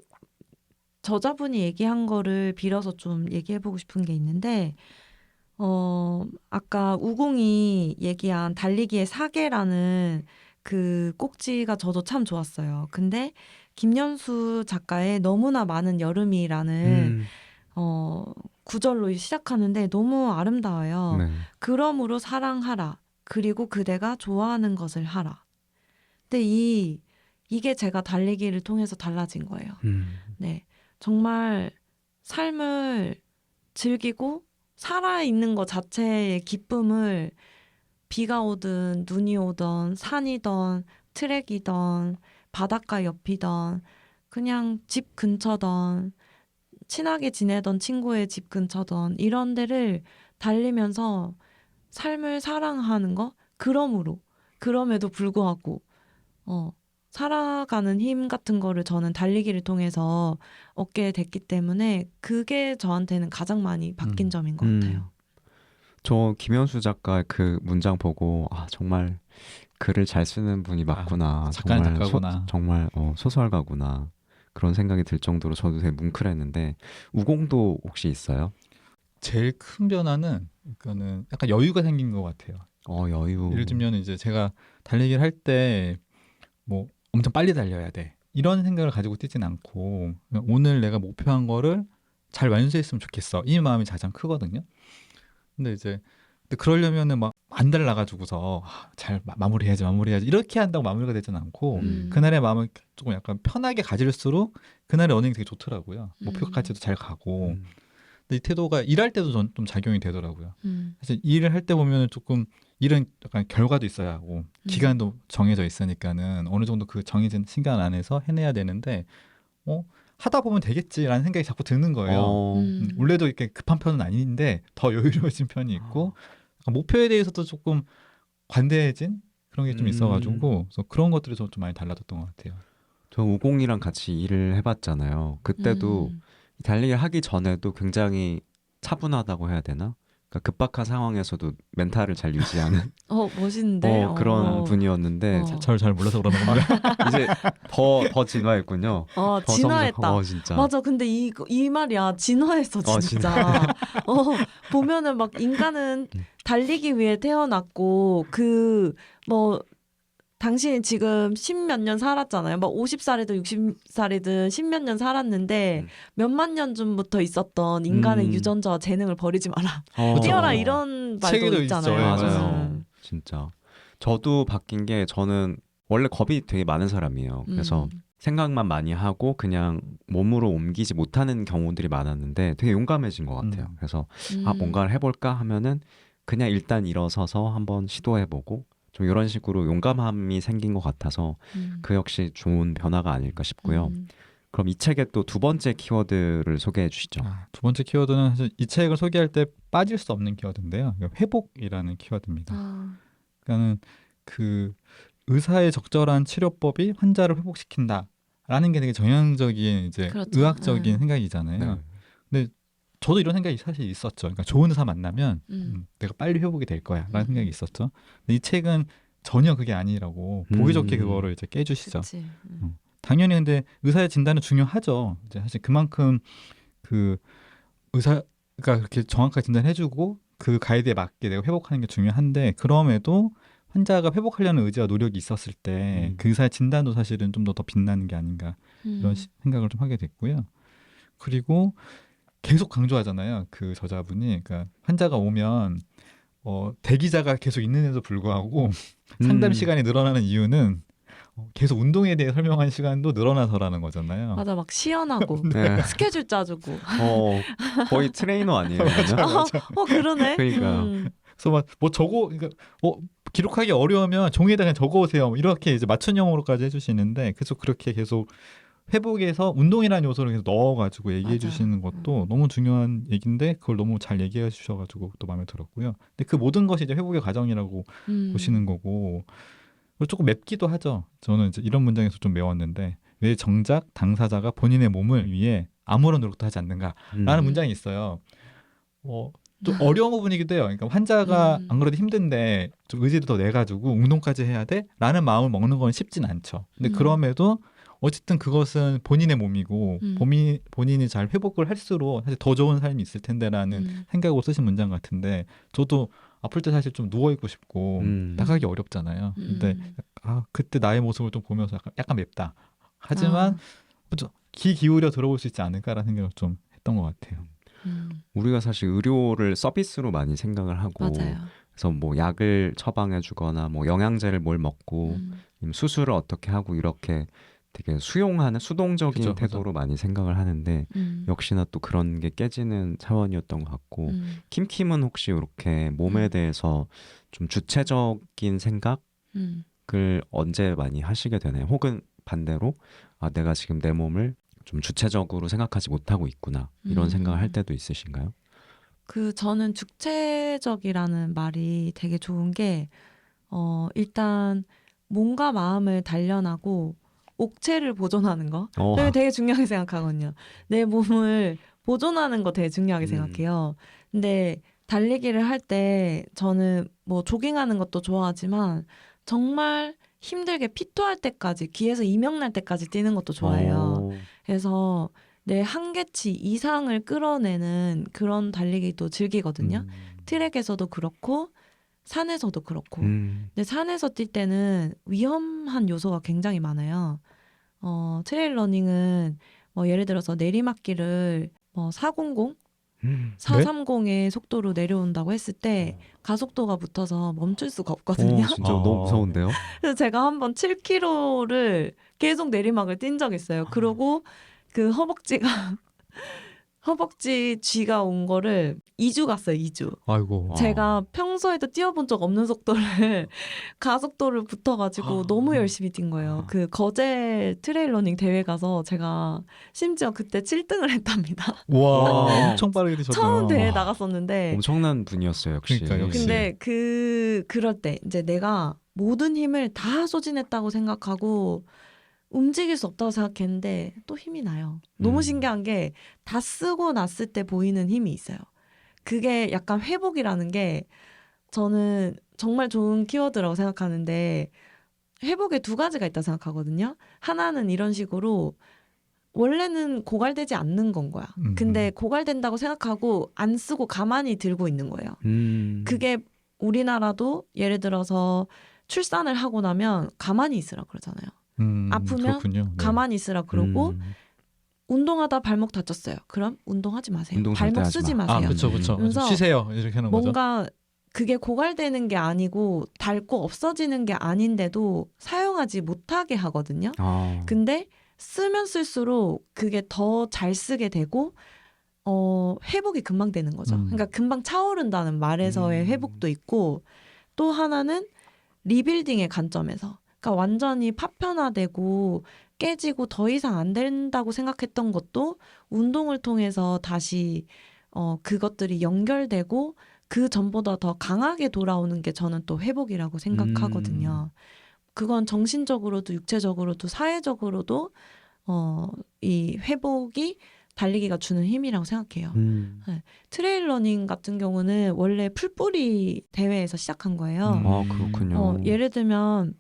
저자분이 얘기한 거를 빌어서 좀 얘기해보고 싶은 게 있는데 아까 우공이 얘기한 달리기의 사계라는 그 꼭지가 저도 참 좋았어요. 근데 김연수 작가의 너무나 많은 여름이라는 구절로 시작하는데 너무 아름다워요. 네. 그러므로 사랑하라. 그리고 그대가 좋아하는 것을 하라. 근데 이게 제가 달리기를 통해서 달라진 거예요. 네. 정말 삶을 즐기고 살아있는 것 자체의 기쁨을 비가 오든 눈이 오든 산이든 트랙이든 바닷가 옆이든 그냥 집 근처든 친하게 지내던 친구의 집 근처든 이런 데를 달리면서 삶을 사랑하는 거 그럼에도 불구하고 살아가는 힘 같은 거를 저는 달리기를 통해서 얻게 됐기 때문에 그게 저한테는 가장 많이 바뀐 점인 것 같아요. 저 김현수 작가의 그 문장 보고 정말 글을 잘 쓰는 분이 맞구나. 작가는 작가구나. 정말 소설가구나. 그런 생각이 들 정도로 저도 되게 뭉클했는데 우공도 혹시 있어요? 제일 큰 변화는 그러니까는 약간 여유가 생긴 것 같아요. 여유. 예를 들면 이제 제가 달리기를 할 때 뭐 엄청 빨리 달려야 돼 이런 생각을 가지고 뛰진 않고 오늘 내가 목표한 거를 잘 완수했으면 좋겠어 이 마음이 가장 크거든요. 근데 그러려면은 막 안 달라가지고서 잘 마무리해야지 이렇게 한다고 마무리가 되진 않고 그날의 마음을 조금 약간 편하게 가질수록 그날의 러닝이 되게 좋더라고요. 목표까지도 잘 가고. 근데 이 태도가 일할 때도 전 좀 작용이 되더라고요. 사실 일을 할 때 보면은 조금 일은 약간 결과도 있어야 하고 기간도 정해져 있으니까는 어느 정도 그 정해진 시간 안에서 해내야 되는데 하다 보면 되겠지라는 생각이 자꾸 드는 거예요. 원래도 이렇게 급한 편은 아닌데 더 여유로워진 편이 있고 약간 목표에 대해서도 조금 관대해진 그런 게 좀 있어가지고 그래서 그런 것들이 좀 많이 달라졌던 것 같아요. 저 우공이랑 같이 일을 해봤잖아요. 그때도 달리기를 하기 전에도 굉장히 차분하다고 해야 되나? 그러니까 급박한 상황에서도 멘탈을 잘 유지하는 멋있는데 그런 분이었는데 저를 잘 몰라서 그러는 겁니다. 이제 더 진화했군요. 더 진화했다. 진짜. 맞아. 근데 이 말이야. 진화했어 진짜. 보면은 막 인간은 달리기 위해 태어났고 당신이 지금 10몇 년 살았잖아요. 막 50살이든 60살이든 10몇 년 살았는데 몇만 년 전부터 있었던 인간의 유전자와 재능을 버리지 마라. 뛰어라 이런 말도 있잖아요. 맞아요. 진짜. 저도 바뀐 게 저는 원래 겁이 되게 많은 사람이에요. 그래서 생각만 많이 하고 그냥 몸으로 옮기지 못하는 경우들이 많았는데 되게 용감해진 것 같아요. 그래서 뭔가를 해볼까 하면은 그냥 일단 일어서서 한번 시도해보고 좀 이런 식으로 용감함이 생긴 것 같아서 그 역시 좋은 변화가 아닐까 싶고요. 그럼 이 책의 또 두 번째 키워드를 소개해 주시죠. 두 번째 키워드는 사실 이 책을 소개할 때 빠질 수 없는 키워드인데요. 회복이라는 키워드입니다. 그러니까는 그 의사의 적절한 치료법이 환자를 회복시킨다라는 게 되게 정형적인 그렇죠. 의학적인 생각이잖아요. 근데 저도 이런 생각이 사실 있었죠. 그러니까 좋은 의사 만나면 내가 빨리 회복이 될 거야라는 생각이 있었죠. 근데 이 책은 전혀 그게 아니라고 보기 좋게 그거를 이제 깨주시죠. 당연히 근데 의사의 진단은 중요하죠. 이제 사실 그만큼 그 의사가 그렇게 정확하게 진단해주고 그 가이드에 맞게 내가 회복하는 게 중요한데 그럼에도 환자가 회복하려는 의지와 노력이 있었을 때 그 의사의 진단도 사실은 좀 더 빛나는 게 아닌가 이런 생각을 좀 하게 됐고요. 그리고 계속 강조하잖아요. 그 저자분이 그러니까 환자가 오면 대기자가 계속 있는데도 불구하고 상담 시간이 늘어나는 이유는 계속 운동에 대해 설명하는 시간도 늘어나서라는 거잖아요. 맞아, 막 시연하고 네. 스케줄 짜주고. 거의 트레이너 아니에요? 그러네. 그러니까. 그래서 막 뭐 그러니까 기록하기 어려우면 종이에다 그냥 적어오세요. 뭐 이렇게 이제 맞춤형으로까지 해주시는데 계속 그렇게 계속 회복에서 운동이라는 요소를 계속 넣어가지고 얘기해 맞아요. 주시는 것도 너무 중요한 얘기인데 그걸 너무 잘 얘기해 주셔가지고 또 마음에 들었고요. 근데 그 모든 것이 이제 회복의 과정이라고 보시는 거고 그리고 조금 맵기도 하죠. 저는 이제 이런 문장에서 좀 매웠는데 왜 정작 당사자가 본인의 몸을 위해 아무런 노력도 하지 않는가라는 문장이 있어요. 좀 어려운 부분이기도 해요. 그러니까 환자가 안 그래도 힘든데 좀 의지를 더 내가지고 운동까지 해야 돼?라는 마음을 먹는 건 쉽진 않죠. 근데 그럼에도 어쨌든 그것은 본인의 몸이고 본인이 잘 회복을 할수록 사실 더 좋은 삶이 있을 텐데라는 생각으로 쓰신 문장 같은데 저도 아플 때 사실 좀 누워있고 싶고 나가기 어렵잖아요. 근데 그때 나의 모습을 좀 보면서 약간 맵다. 하지만 귀 기울여 들어볼 수 있지 않을까라는 생각을 좀 했던 것 같아요. 우리가 사실 의료를 서비스로 많이 생각을 하고 맞아요. 그래서 뭐 약을 처방해 주거나 뭐 영양제를 뭘 먹고 수술을 어떻게 하고 이렇게 되게 수용하는 수동적인 그죠, 태도로 많이 생각을 하는데 역시나 또 그런 게 깨지는 차원이었던 것 같고 킴킴은 혹시 이렇게 몸에 대해서 좀 주체적인 생각을 언제 많이 하시게 되나요? 혹은 반대로 내가 지금 내 몸을 좀 주체적으로 생각하지 못하고 있구나 이런 생각을 할 때도 있으신가요? 저는 주체적이라는 말이 되게 좋은 게 일단 몸과 마음을 단련하고 옥체를 보존하는 거 되게 중요하게 생각하거든요. 내 몸을 보존하는 거 되게 중요하게 생각해요. 근데 달리기를 할 때 저는 뭐 조깅하는 것도 좋아하지만 정말 힘들게 피토할 때까지 귀에서 이명 날 때까지 뛰는 것도 좋아해요. 그래서 내 한계치 이상을 끌어내는 그런 달리기도 즐기거든요. 트랙에서도 그렇고 산에서도 그렇고. 근데 산에서 뛸 때는 위험한 요소가 굉장히 많아요. 트레일 러닝은 뭐 예를 들어서 내리막길을 400, 430의 속도로 내려온다고 했을 때 가속도가 붙어서 멈출 수가 없거든요. 진짜 너무 무서운데요? 그래서 제가 한번 7km를 계속 내리막을 뛴 적 있어요. 그러고 그 허벅지 쥐가 온 거를 2주 갔어요. 2주. 아이고. 제가 평소에도 뛰어본 적 없는 속도를 가속도를 붙어가지고 너무 열심히 뛴 거예요. 그 거제 트레일러닝 대회 가서 제가 심지어 그때 7등을 했답니다. 와, 엄청 빠르게 뛰셨다. 처음 대회 나갔었는데 엄청난 분이었어요. 역시. 그러니까, 역시. 근데 그럴 때 이제 내가 모든 힘을 다 소진했다고 생각하고 움직일 수 없다고 생각했는데 또 힘이 나요. 너무 신기한 게 다 쓰고 났을 때 보이는 힘이 있어요. 그게 약간 회복이라는 게 저는 정말 좋은 키워드라고 생각하는데 회복에 두 가지가 있다고 생각하거든요. 하나는 이런 식으로 원래는 고갈되지 않는 건 거야. 근데 고갈된다고 생각하고 안 쓰고 가만히 들고 있는 거예요. 그게 우리나라도 예를 들어서 출산을 하고 나면 가만히 있으라 그러잖아요. 아프면 그렇군요. 네. 가만히 있으라 그러고 운동하다 발목 다쳤어요. 그럼 운동하지 마세요. 운동 절대 발목 하지 쓰지 마. 마세요. 그렇죠. 그래서 쉬세요. 이렇게 하는 거죠. 뭔가 그게 고갈되는 게 아니고 닳고 없어지는 게 아닌데도 사용하지 못하게 하거든요. 근데 쓰면 쓸수록 그게 더 잘 쓰게 되고 회복이 금방 되는 거죠. 그러니까 금방 차오른다는 말에서의 회복도 있고 또 하나는 리빌딩의 관점에서 그러니까 완전히 파편화되고 깨지고 더 이상 안 된다고 생각했던 것도 운동을 통해서 다시 그것들이 연결되고 그 전보다 더 강하게 돌아오는 게 저는 또 회복이라고 생각하거든요. 그건 정신적으로도 육체적으로도 사회적으로도 이 회복이 달리기가 주는 힘이라고 생각해요. 네. 트레일 러닝 같은 경우는 원래 풀뿌리 대회에서 시작한 거예요. 그렇군요. 예를 들면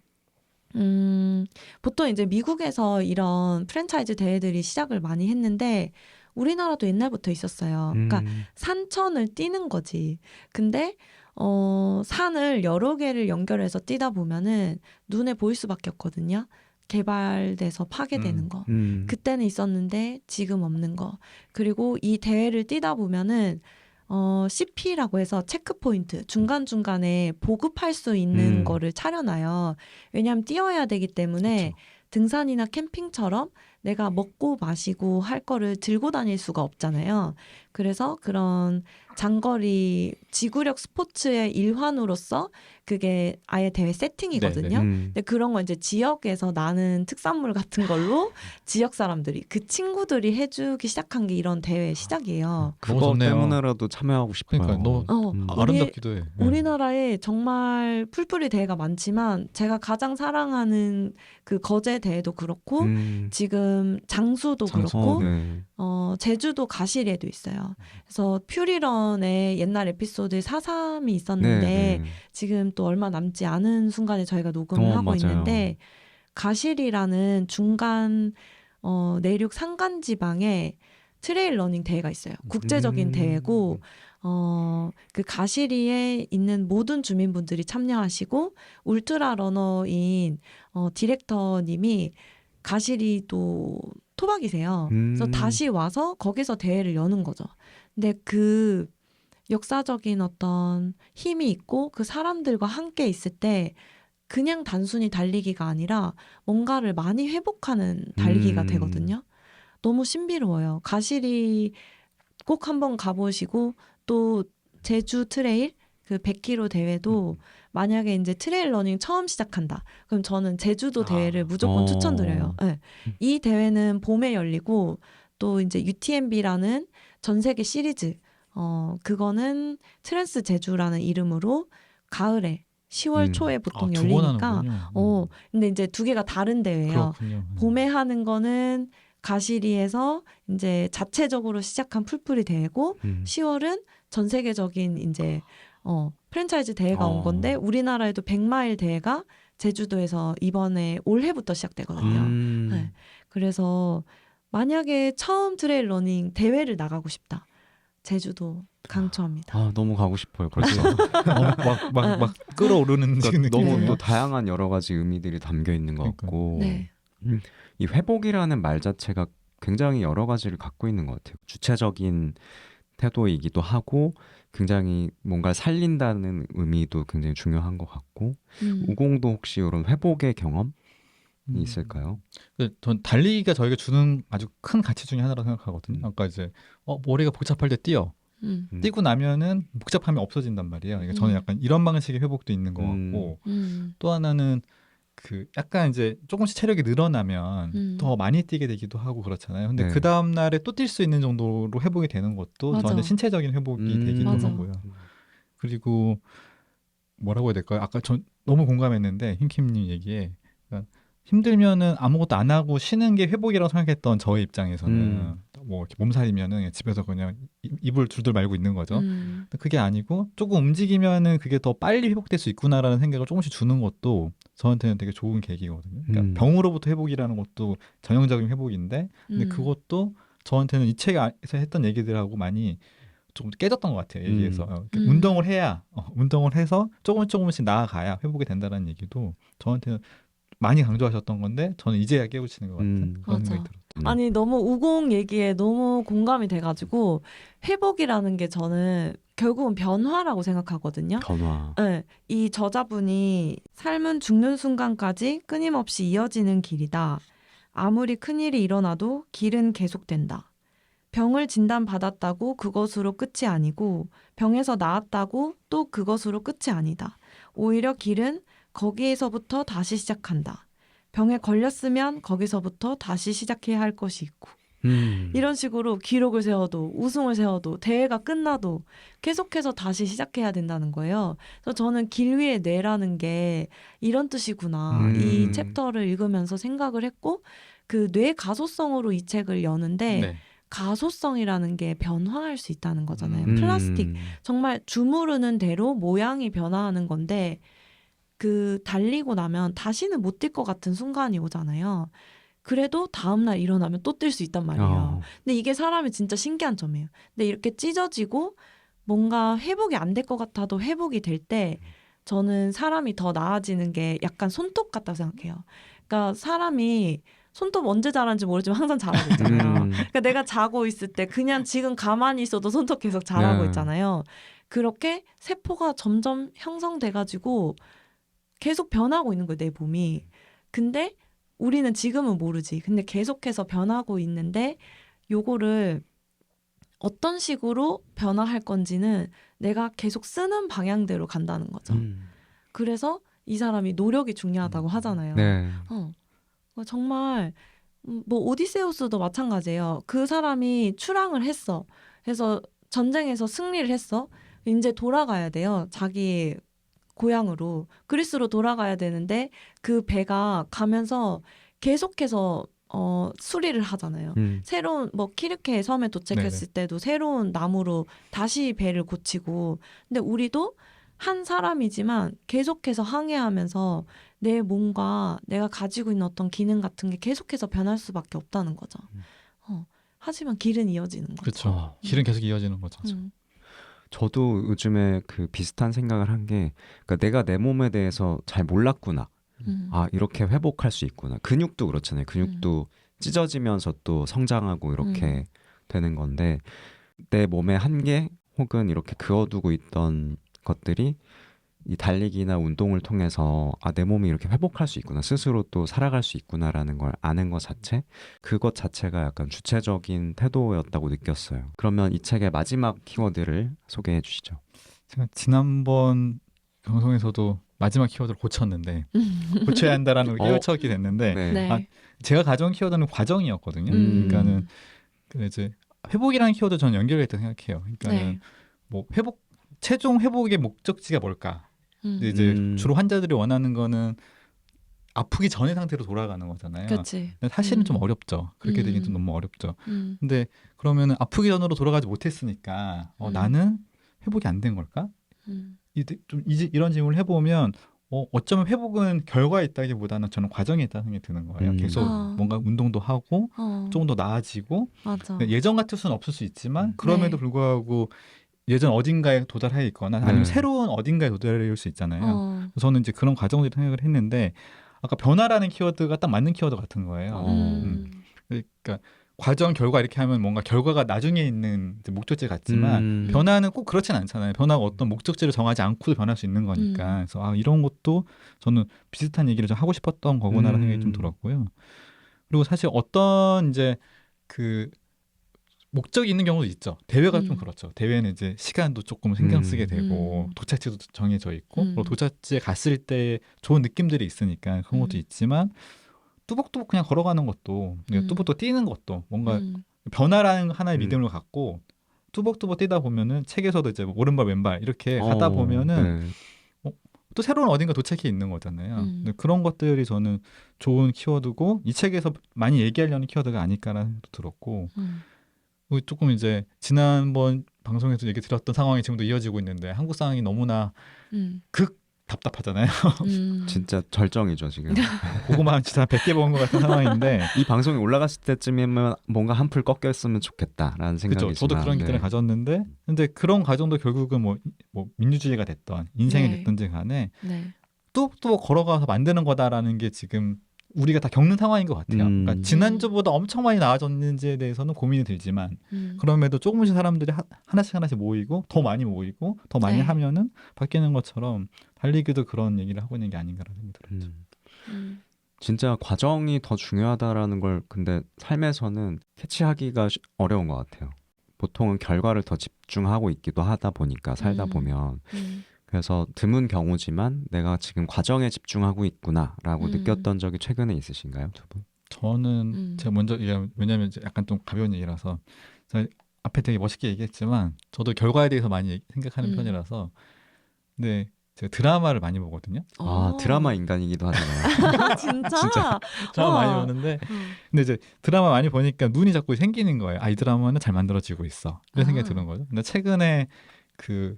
보통 이제 미국에서 이런 프랜차이즈 대회들이 시작을 많이 했는데 우리나라도 옛날부터 있었어요. 그러니까 산천을 뛰는 거지. 근데 산을 여러 개를 연결해서 뛰다 보면은 눈에 보일 수밖에 없거든요. 개발돼서 파괴되는 거. 그때는 있었는데 지금 없는 거. 그리고 이 대회를 뛰다 보면은 CP라고 해서 체크 포인트 중간중간에 보급할 수 있는 거를 차려놔요. 왜냐하면 뛰어야 되기 때문에 그쵸. 등산이나 캠핑처럼 내가 먹고 마시고 할 거를 들고 다닐 수가 없잖아요. 그래서 그런 장거리 지구력 스포츠의 일환으로서 그게 아예 대회 세팅이거든요. 근데 그런 거 이제 지역에서 나는 특산물 같은 걸로 지역 사람들이 그 친구들이 해주기 시작한 게 이런 대회 시작이에요. 너무 그거 좋네요. 때문에라도 참여하고 싶어요. 그러니까 너무 아름답기도 해. 우리나라에 정말 풀뿌리 대회가 많지만 제가 가장 사랑하는 그 거제 대회도 그렇고 지금 장수도 그렇고 네. 제주도 가시리에도 있어요. 그래서 퓨리런의 옛날 에피소드 4.3이 있었는데 네. 지금 또 얼마 남지 않은 순간에 저희가 녹음을 하고 맞아요. 있는데 가시리라는 중간 내륙 산간 지방에 트레일 러닝 대회가 있어요. 국제적인 대회고 그 가시리에 있는 모든 주민분들이 참여하시고 울트라 러너인 디렉터님이 가시리도 토박이세요. 그래서 다시 와서 거기서 대회를 여는 거죠. 근데 그 역사적인 어떤 힘이 있고 그 사람들과 함께 있을 때 그냥 단순히 달리기가 아니라 뭔가를 많이 회복하는 달리기가 되거든요. 너무 신비로워요. 가시리 꼭 한번 가보시고 또 제주 트레일 그 100km 대회도 만약에 이제 트레일 러닝 처음 시작한다. 그럼 저는 제주도 대회를 무조건 추천드려요. 네. 이 대회는 봄에 열리고 또 이제 UTMB라는 전 세계 시리즈 그거는 트랜스 제주라는 이름으로 가을에 10월 초에 보통 열리니까 근데 이제 두 개가 다른 대회예요. 그렇군요. 봄에 하는 거는 가시리에서 이제 자체적으로 시작한 풀뿌리 대회고 10월은 전 세계적인 이제 프랜차이즈 대회가 온 건데 우리나라에도 100마일 대회가 제주도에서 이번에 올해부터 시작되거든요. 네. 그래서 만약에 처음 트레일 러닝 대회를 나가고 싶다. 제주도 강추합니다. 너무 가고 싶어요. 벌써. 막 끌어오르는 그러니까 너무 느낌이에요. 또 다양한 여러 가지 의미들이 담겨 있는 것 같고 네. 이 회복이라는 말 자체가 굉장히 여러 가지를 갖고 있는 것 같아요. 주체적인 태도이기도 하고 굉장히 뭔가를 살린다는 의미도 굉장히 중요한 것 같고 우공도 혹시 이런 회복의 경험이 있을까요? 전 달리기가 저희가 주는 아주 큰 가치 중에 하나라고 생각하거든요. 아까 이제 머리가 복잡할 때 뛰어. 뛰고 나면은 복잡함이 없어진단 말이에요. 그러니까 저는 약간 이런 방식의 회복도 있는 것 같고 또 하나는 그 약간 이제 조금씩 체력이 늘어나면 더 많이 뛰게 되기도 하고 그렇잖아요. 근데 그 다음 날에 또 뛸 수 있는 정도로 회복이 되는 것도 맞아. 저한테 신체적인 회복이 되기도 맞아. 하고요. 그리고 뭐라고 해야 될까요? 아까 전 너무 공감했는데 힘킴님 얘기에 그러니까 힘들면은 아무것도 안 하고 쉬는 게 회복이라고 생각했던 저의 입장에서는 뭐 이렇게 몸살이면은 집에서 그냥 이불 줄줄 말고 있는 거죠. 근데 그게 아니고 조금 움직이면은 그게 더 빨리 회복될 수 있구나라는 생각을 조금씩 주는 것도 저한테는 되게 좋은 계기거든요. 그러니까 병으로부터 회복이라는 것도 전형적인 회복인데 근데 그것도 저한테는 이 책에서 했던 얘기들하고 많이 좀 깨졌던 것 같아요. 얘기에서 운동을 해야 운동을 해서 조금씩 나아가야 회복이 된다는 얘기도 저한테는 많이 강조하셨던 건데 저는 이제야 깨우치는 것 같은 그런 맞아. 생각이 들었죠. 아니 너무 우공 얘기에 너무 공감이 돼가지고 회복이라는 게 저는 결국은 변화라고 생각하거든요. 변화. 네, 이 저자분이 삶은 죽는 순간까지 끊임없이 이어지는 길이다. 아무리 큰일이 일어나도 길은 계속된다. 병을 진단받았다고 그것으로 끝이 아니고 병에서 나았다고 또 그것으로 끝이 아니다. 오히려 길은 거기에서부터 다시 시작한다. 병에 걸렸으면 거기서부터 다시 시작해야 할 것이 있고 이런 식으로 기록을 세워도 우승을 세워도 대회가 끝나도 계속해서 다시 시작해야 된다는 거예요. 그래서 저는 길 위의 뇌라는 게 이런 뜻이구나. 이 챕터를 읽으면서 생각을 했고 그 뇌 가소성으로 이 책을 여는데 가소성이라는 게 변화할 수 있다는 거잖아요. 플라스틱 정말 주무르는 대로 모양이 변화하는 건데 그 달리고 나면 다시는 못 뛸 것 같은 순간이 오잖아요. 그래도 다음날 일어나면 또 뛸 수 있단 말이에요. 근데 이게 사람이 진짜 신기한 점이에요. 근데 이렇게 찢어지고 뭔가 회복이 안 될 것 같아도 회복이 될 때 저는 사람이 더 나아지는 게 약간 손톱 같다고 생각해요. 그러니까 사람이 손톱 언제 자라는지 모르지만 항상 자라고 있잖아요. 음. 그러니까 내가 자고 있을 때 그냥 지금 가만히 있어도 손톱 계속 자라고 네. 있잖아요. 그렇게 세포가 점점 형성돼가지고 계속 변하고 있는 거예요, 내 몸이. 근데 우리는 지금은 모르지. 근데 계속해서 변하고 있는데 요거를 어떤 식으로 변화할 건지는 내가 계속 쓰는 방향대로 간다는 거죠. 그래서 이 사람이 노력이 중요하다고 하잖아요. 네. 정말 뭐 오디세우스도 마찬가지예요. 그 사람이 출항을 했어. 그래서 전쟁에서 승리를 했어. 이제 돌아가야 돼요. 자기 고향으로 그리스로 돌아가야 되는데 그 배가 가면서 계속해서 수리를 하잖아요. 새로운 뭐 키르케 섬에 도착했을 때도 새로운 나무로 다시 배를 고치고. 근데 우리도 한 사람이지만 계속해서 항해하면서 내 몸과 내가 가지고 있는 어떤 기능 같은 게 계속해서 변할 수밖에 없다는 거죠. 하지만 길은 이어지는 거죠. 그렇죠. 길은 계속 이어지는 거죠. 저도 요즘에 그 비슷한 생각을 한 게, 그러니까 내가 내 몸에 대해서 잘 몰랐구나. 아, 이렇게 회복할 수 있구나. 근육도 그렇잖아요. 근육도 찢어지면서 또 성장하고 이렇게 되는 건데, 내 몸의 한계 혹은 이렇게 그어두고 있던 것들이 이 달리기나 운동을 통해서 아, 내 몸이 이렇게 회복할 수 있구나, 스스로 또 살아갈 수 있구나라는 걸 아는 것 자체, 그것 자체가 약간 주체적인 태도였다고 느꼈어요. 그러면 이 책의 마지막 키워드를 소개해 주시죠. 제가 지난번 방송에서도 마지막 키워드를 고쳤는데 고쳐야 한다라는 걸 깨우쳐게 됐는데 네. 네. 아, 제가 가져온 키워드는 과정이었거든요. 그러니까는 그 이제 회복이라는 키워드 저는 연결이 있다고 생각해요. 그러니까는 네. 뭐 최종 회복의 목적지가 뭘까? 근데 이제 주로 환자들이 원하는 거는 아프기 전의 상태로 돌아가는 거잖아요. 그렇지. 근데 사실은 좀 어렵죠. 그렇게 되긴 좀 너무 어렵죠. 근데 그러면은 아프기 전으로 돌아가지 못했으니까 나는 회복이 안 된 걸까? 이런 질문을 해보면 어쩌면 회복은 결과에 있다기보다는 저는 과정에 있다는 생각이 드는 거예요. 계속 뭔가 운동도 하고 조금 더 나아지고 맞아. 예전 같을 수는 없을 수 있지만 그럼에도 네. 불구하고 예전 어딘가에 도달해 있거나 아니면 네. 새로운 어딘가에 도달할 수 있잖아요. 저는 이제 그런 과정들이 생각을 했는데 아까 변화라는 키워드가 딱 맞는 키워드 같은 거예요. 그러니까 과정, 결과 이렇게 하면 뭔가 결과가 나중에 있는 이제 목적지 같지만 변화는 꼭 그렇진 않잖아요. 변화가 어떤 목적지를 정하지 않고도 변할 수 있는 거니까. 그래서 이런 것도 저는 비슷한 얘기를 좀 하고 싶었던 거구나라는 생각이 좀 들었고요. 그리고 사실 어떤 이제 그 목적이 있는 경우도 있죠. 대회가 좀 그렇죠. 대회는 이제 시간도 조금 신경 쓰게 되고 도착지도 정해져 있고 그리고 도착지에 갔을 때 좋은 느낌들이 있으니까 그런 것도 있지만 뚜벅뚜벅 그냥 걸어가는 것도 뚜벅뚜벅 뛰는 것도 뭔가 변화라는 하나의 믿음을 갖고 뚜벅뚜벅 뛰다 보면은 책에서도 이제 오른발 왼발 이렇게 가다 보면은 또 새로운 어딘가 도착해 있는 거잖아요. 근데 그런 것들이 저는 좋은 키워드고 이 책에서 많이 얘기하려는 키워드가 아닐까라는 생각도 들었고 조금 이제 지난번 방송에서 얘기 드렸던 상황이 지금도 이어지고 있는데 한국 상황이 너무나 극 답답하잖아요. 진짜 절정이죠 지금. 그거만 진짜 100개 본 것 같은 상황인데 이 방송이 올라갔을 때쯤이면 뭔가 한풀 꺾였으면 좋겠다라는 생각이 그렇죠. 저도 그런 기대를 가졌는데 근데 그런 과정도 결국은 뭐 민주주의가 됐던 인생이 네. 됐든지 간에 네. 또 걸어가서 만드는 거다라는 게 지금 우리가 다 겪는 상황인 것 같아요. 그러니까 지난주보다 엄청 많이 나아졌는지에 대해서는 고민이 들지만 그럼에도 조금씩 사람들이 하나씩 모이고 더 많이 모이고 더 많이 네. 하면은 바뀌는 것처럼 달리기도 그런 얘기를 하고 있는 게 아닌가라는 생각이 들었죠. 진짜 과정이 더 중요하다라는 걸 근데 삶에서는 캐치하기가 어려운 것 같아요. 보통은 결과를 더 집중하고 있기도 하다 보니까 살다 보면 그래서 드문 경우지만 내가 지금 과정에 집중하고 있구나라고 느꼈던 적이 최근에 있으신가요, 두 분? 저는 제가 먼저 왜냐하면 이제 약간 좀 가벼운 얘기라서 제가 앞에 되게 멋있게 얘기했지만 저도 결과에 대해서 많이 생각하는 편이라서 근데 제가 드라마를 많이 보거든요. 드라마 인간이기도 하잖아요. 진짜? 드라마 많이 보는데 근데 이제 드라마 많이 보니까 눈이 자꾸 생기는 거예요. 이 드라마는 잘 만들어지고 있어. 이런 생각이 드는 거죠. 근데 최근에 그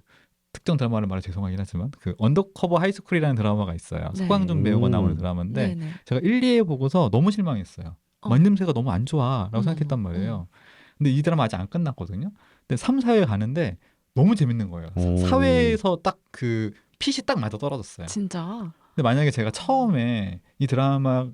특정 드라마를 말해 죄송하긴 하지만 그 언더커버 하이스쿨이라는 드라마가 있어요. 네. 서광준 배우가 나오는 드라마인데 네네. 제가 1, 2회 보고서 너무 실망했어요. 만듦새가 너무 안 좋아라고 생각했단 말이에요. 근데 이 드라마 아직 안 끝났거든요. 근데 3, 4회 가는데 너무 재밌는 거예요. 4회에서 딱 그 핏이 딱 맞아 떨어졌어요. 진짜? 근데 만약에 제가 처음에 이 드라마에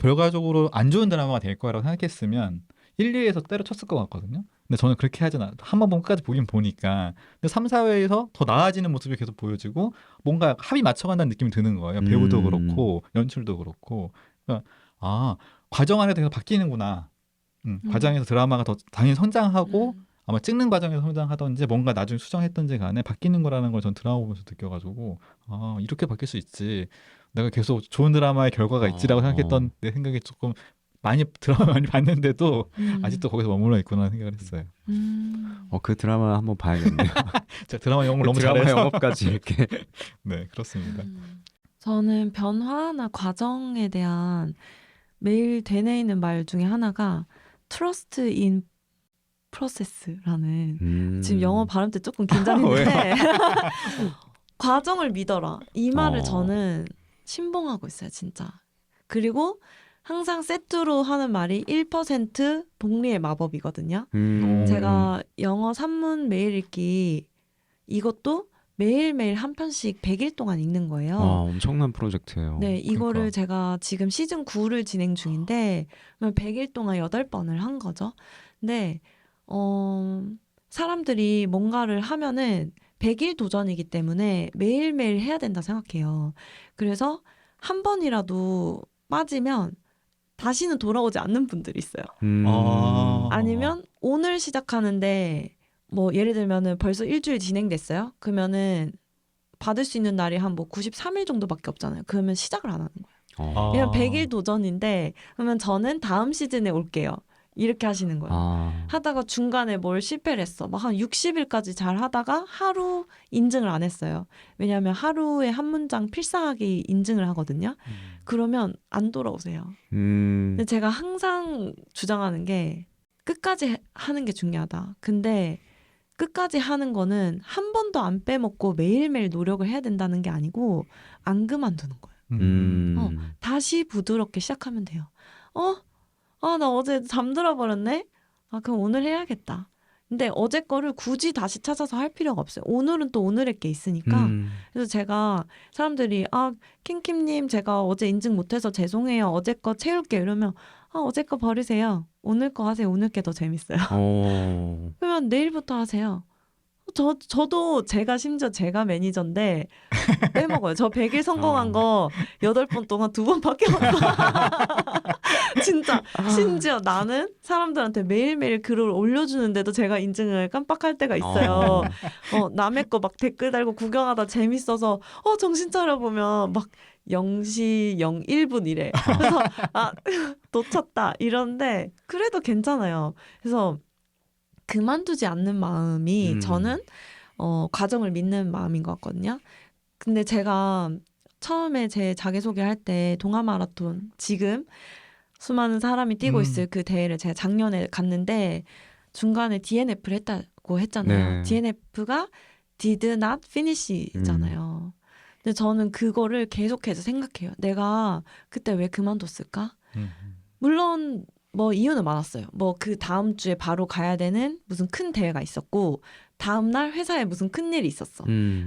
결과적으로 안 좋은 드라마가 될 거라고 생각했으면 1, 2회에서 때려쳤을 것 같거든요. 근데 저는 그렇게 하진 않아요. 한 번 보면 끝까지 보긴 보니까. 근데 3, 4회에서 더 나아지는 모습이 계속 보여지고 뭔가 합이 맞춰간다는 느낌이 드는 거예요. 배우도 그렇고 연출도 그렇고. 그러니까 아, 과정 안에서 계속 바뀌는구나. 과정에서 드라마가 더 당연히 성장하고 아마 찍는 과정에서 성장하던지 뭔가 나중에 수정했던지 간에 바뀌는 거라는 걸 전 드라마 보면서 느껴가지고 아, 이렇게 바뀔 수 있지. 내가 계속 좋은 드라마의 결과가 있지라고 생각했던 내 생각이 조금 많이 드라마 많이 봤는데도 아직도 거기서 머물러 있구나 생각을 했어요. 그 드라마 한번 봐야겠네요. 제가 드라마 영업을 너무 드라마 잘해서 영업까지 이렇게. 네 그렇습니다. 저는 변화나 과정에 대한 매일 되뇌이는 말 중에 하나가 trust in process라는 지금 영어 발음 때 조금 긴장했는데 과정을 믿어라. 이 말을 저는 신봉하고 있어요, 진짜. 그리고 항상 세트로 하는 말이 1% 복리의 마법이거든요. 제가 영어 산문 매일 읽기 이것도 매일매일 한 편씩 100일 동안 읽는 거예요. 엄청난 프로젝트예요. 네, 이거를 그러니까. 제가 지금 시즌 9를 진행 중인데 100일 동안 8번을 한 거죠. 근데 사람들이 뭔가를 하면은 100일 도전이기 때문에 매일매일 해야 된다 생각해요. 그래서 한 번이라도 빠지면 다시는 돌아오지 않는 분들이 있어요. 아니면 오늘 시작하는데 뭐 예를 들면은 벌써 일주일 진행됐어요. 그러면은 받을 수 있는 날이 한 뭐 93일 정도밖에 없잖아요. 그러면 시작을 안 하는 거예요. 왜냐면 100일 도전인데 그러면 저는 다음 시즌에 올게요. 이렇게 하시는 거예요. 하다가 중간에 뭘 실패를 했어. 막 한 60일까지 잘 하다가 하루 인증을 안 했어요. 왜냐하면 하루에 한 문장 필사하기 인증을 하거든요. 그러면 안 돌아오세요. 근데 제가 항상 주장하는 게 끝까지 하는 게 중요하다. 근데 끝까지 하는 거는 한 번도 안 빼먹고 매일매일 노력을 해야 된다는 게 아니고 안 그만두는 거예요. 다시 부드럽게 시작하면 돼요. 나 어제 잠들어 버렸네? 그럼 오늘 해야겠다. 근데 어제 거를 굳이 다시 찾아서 할 필요가 없어요. 오늘은 또 오늘의 게 있으니까. 그래서 제가 사람들이 킹킴님 제가 어제 인증 못해서 죄송해요. 어제 거 채울게요. 이러면 어제 거 버리세요. 오늘 거 하세요. 오늘 게 더 재밌어요. 그러면 내일부터 하세요. 저도 심지어 제가 매니저인데 빼먹어요. 저 100일 성공한 거 8번 동안 2번밖에 없어. 진짜. 심지어 나는 사람들한테 매일매일 글을 올려주는데도 제가 인증을 깜빡할 때가 있어요. 남의 거 막 댓글 달고 구경하다 재밌어서 정신 차려보면 막 0시 01분 이래. 그래서 놓쳤다 이런데 그래도 괜찮아요. 그래서 그만두지 않는 마음이 저는 과정을 믿는 마음인 것 같거든요. 근데 제가 처음에 제 자기소개할 때 동아 마라톤 지금 수많은 사람이 뛰고 있을 그 대회를 제가 작년에 갔는데 중간에 DNF를 했다고 했잖아요. 네. DNF가 did not finish잖아요. 근데 저는 그거를 계속해서 생각해요. 내가 그때 왜 그만뒀을까? 물론 뭐 이유는 많았어요. 뭐 그 다음 주에 바로 가야 되는 무슨 큰 대회가 있었고 다음 날 회사에 무슨 큰 일이 있었어.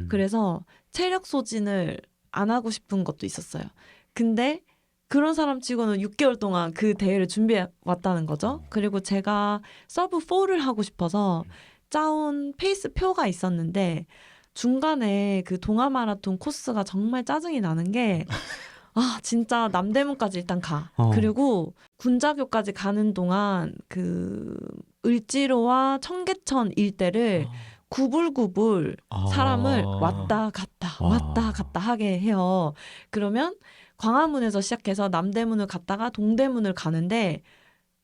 그래서 체력 소진을 안 하고 싶은 것도 있었어요. 근데 그런 사람 치고는 6개월 동안 그 대회를 준비해 왔다는 거죠. 그리고 제가 서브 4를 하고 싶어서 짜온 페이스 표가 있었는데 중간에 그 동아 마라톤 코스가 정말 짜증이 나는 게 진짜 남대문까지 일단 가. 그리고 군자교까지 가는 동안 그 을지로와 청계천 일대를 구불구불 사람을 왔다 갔다 하게 해요. 그러면 광화문에서 시작해서 남대문을 갔다가 동대문을 가는데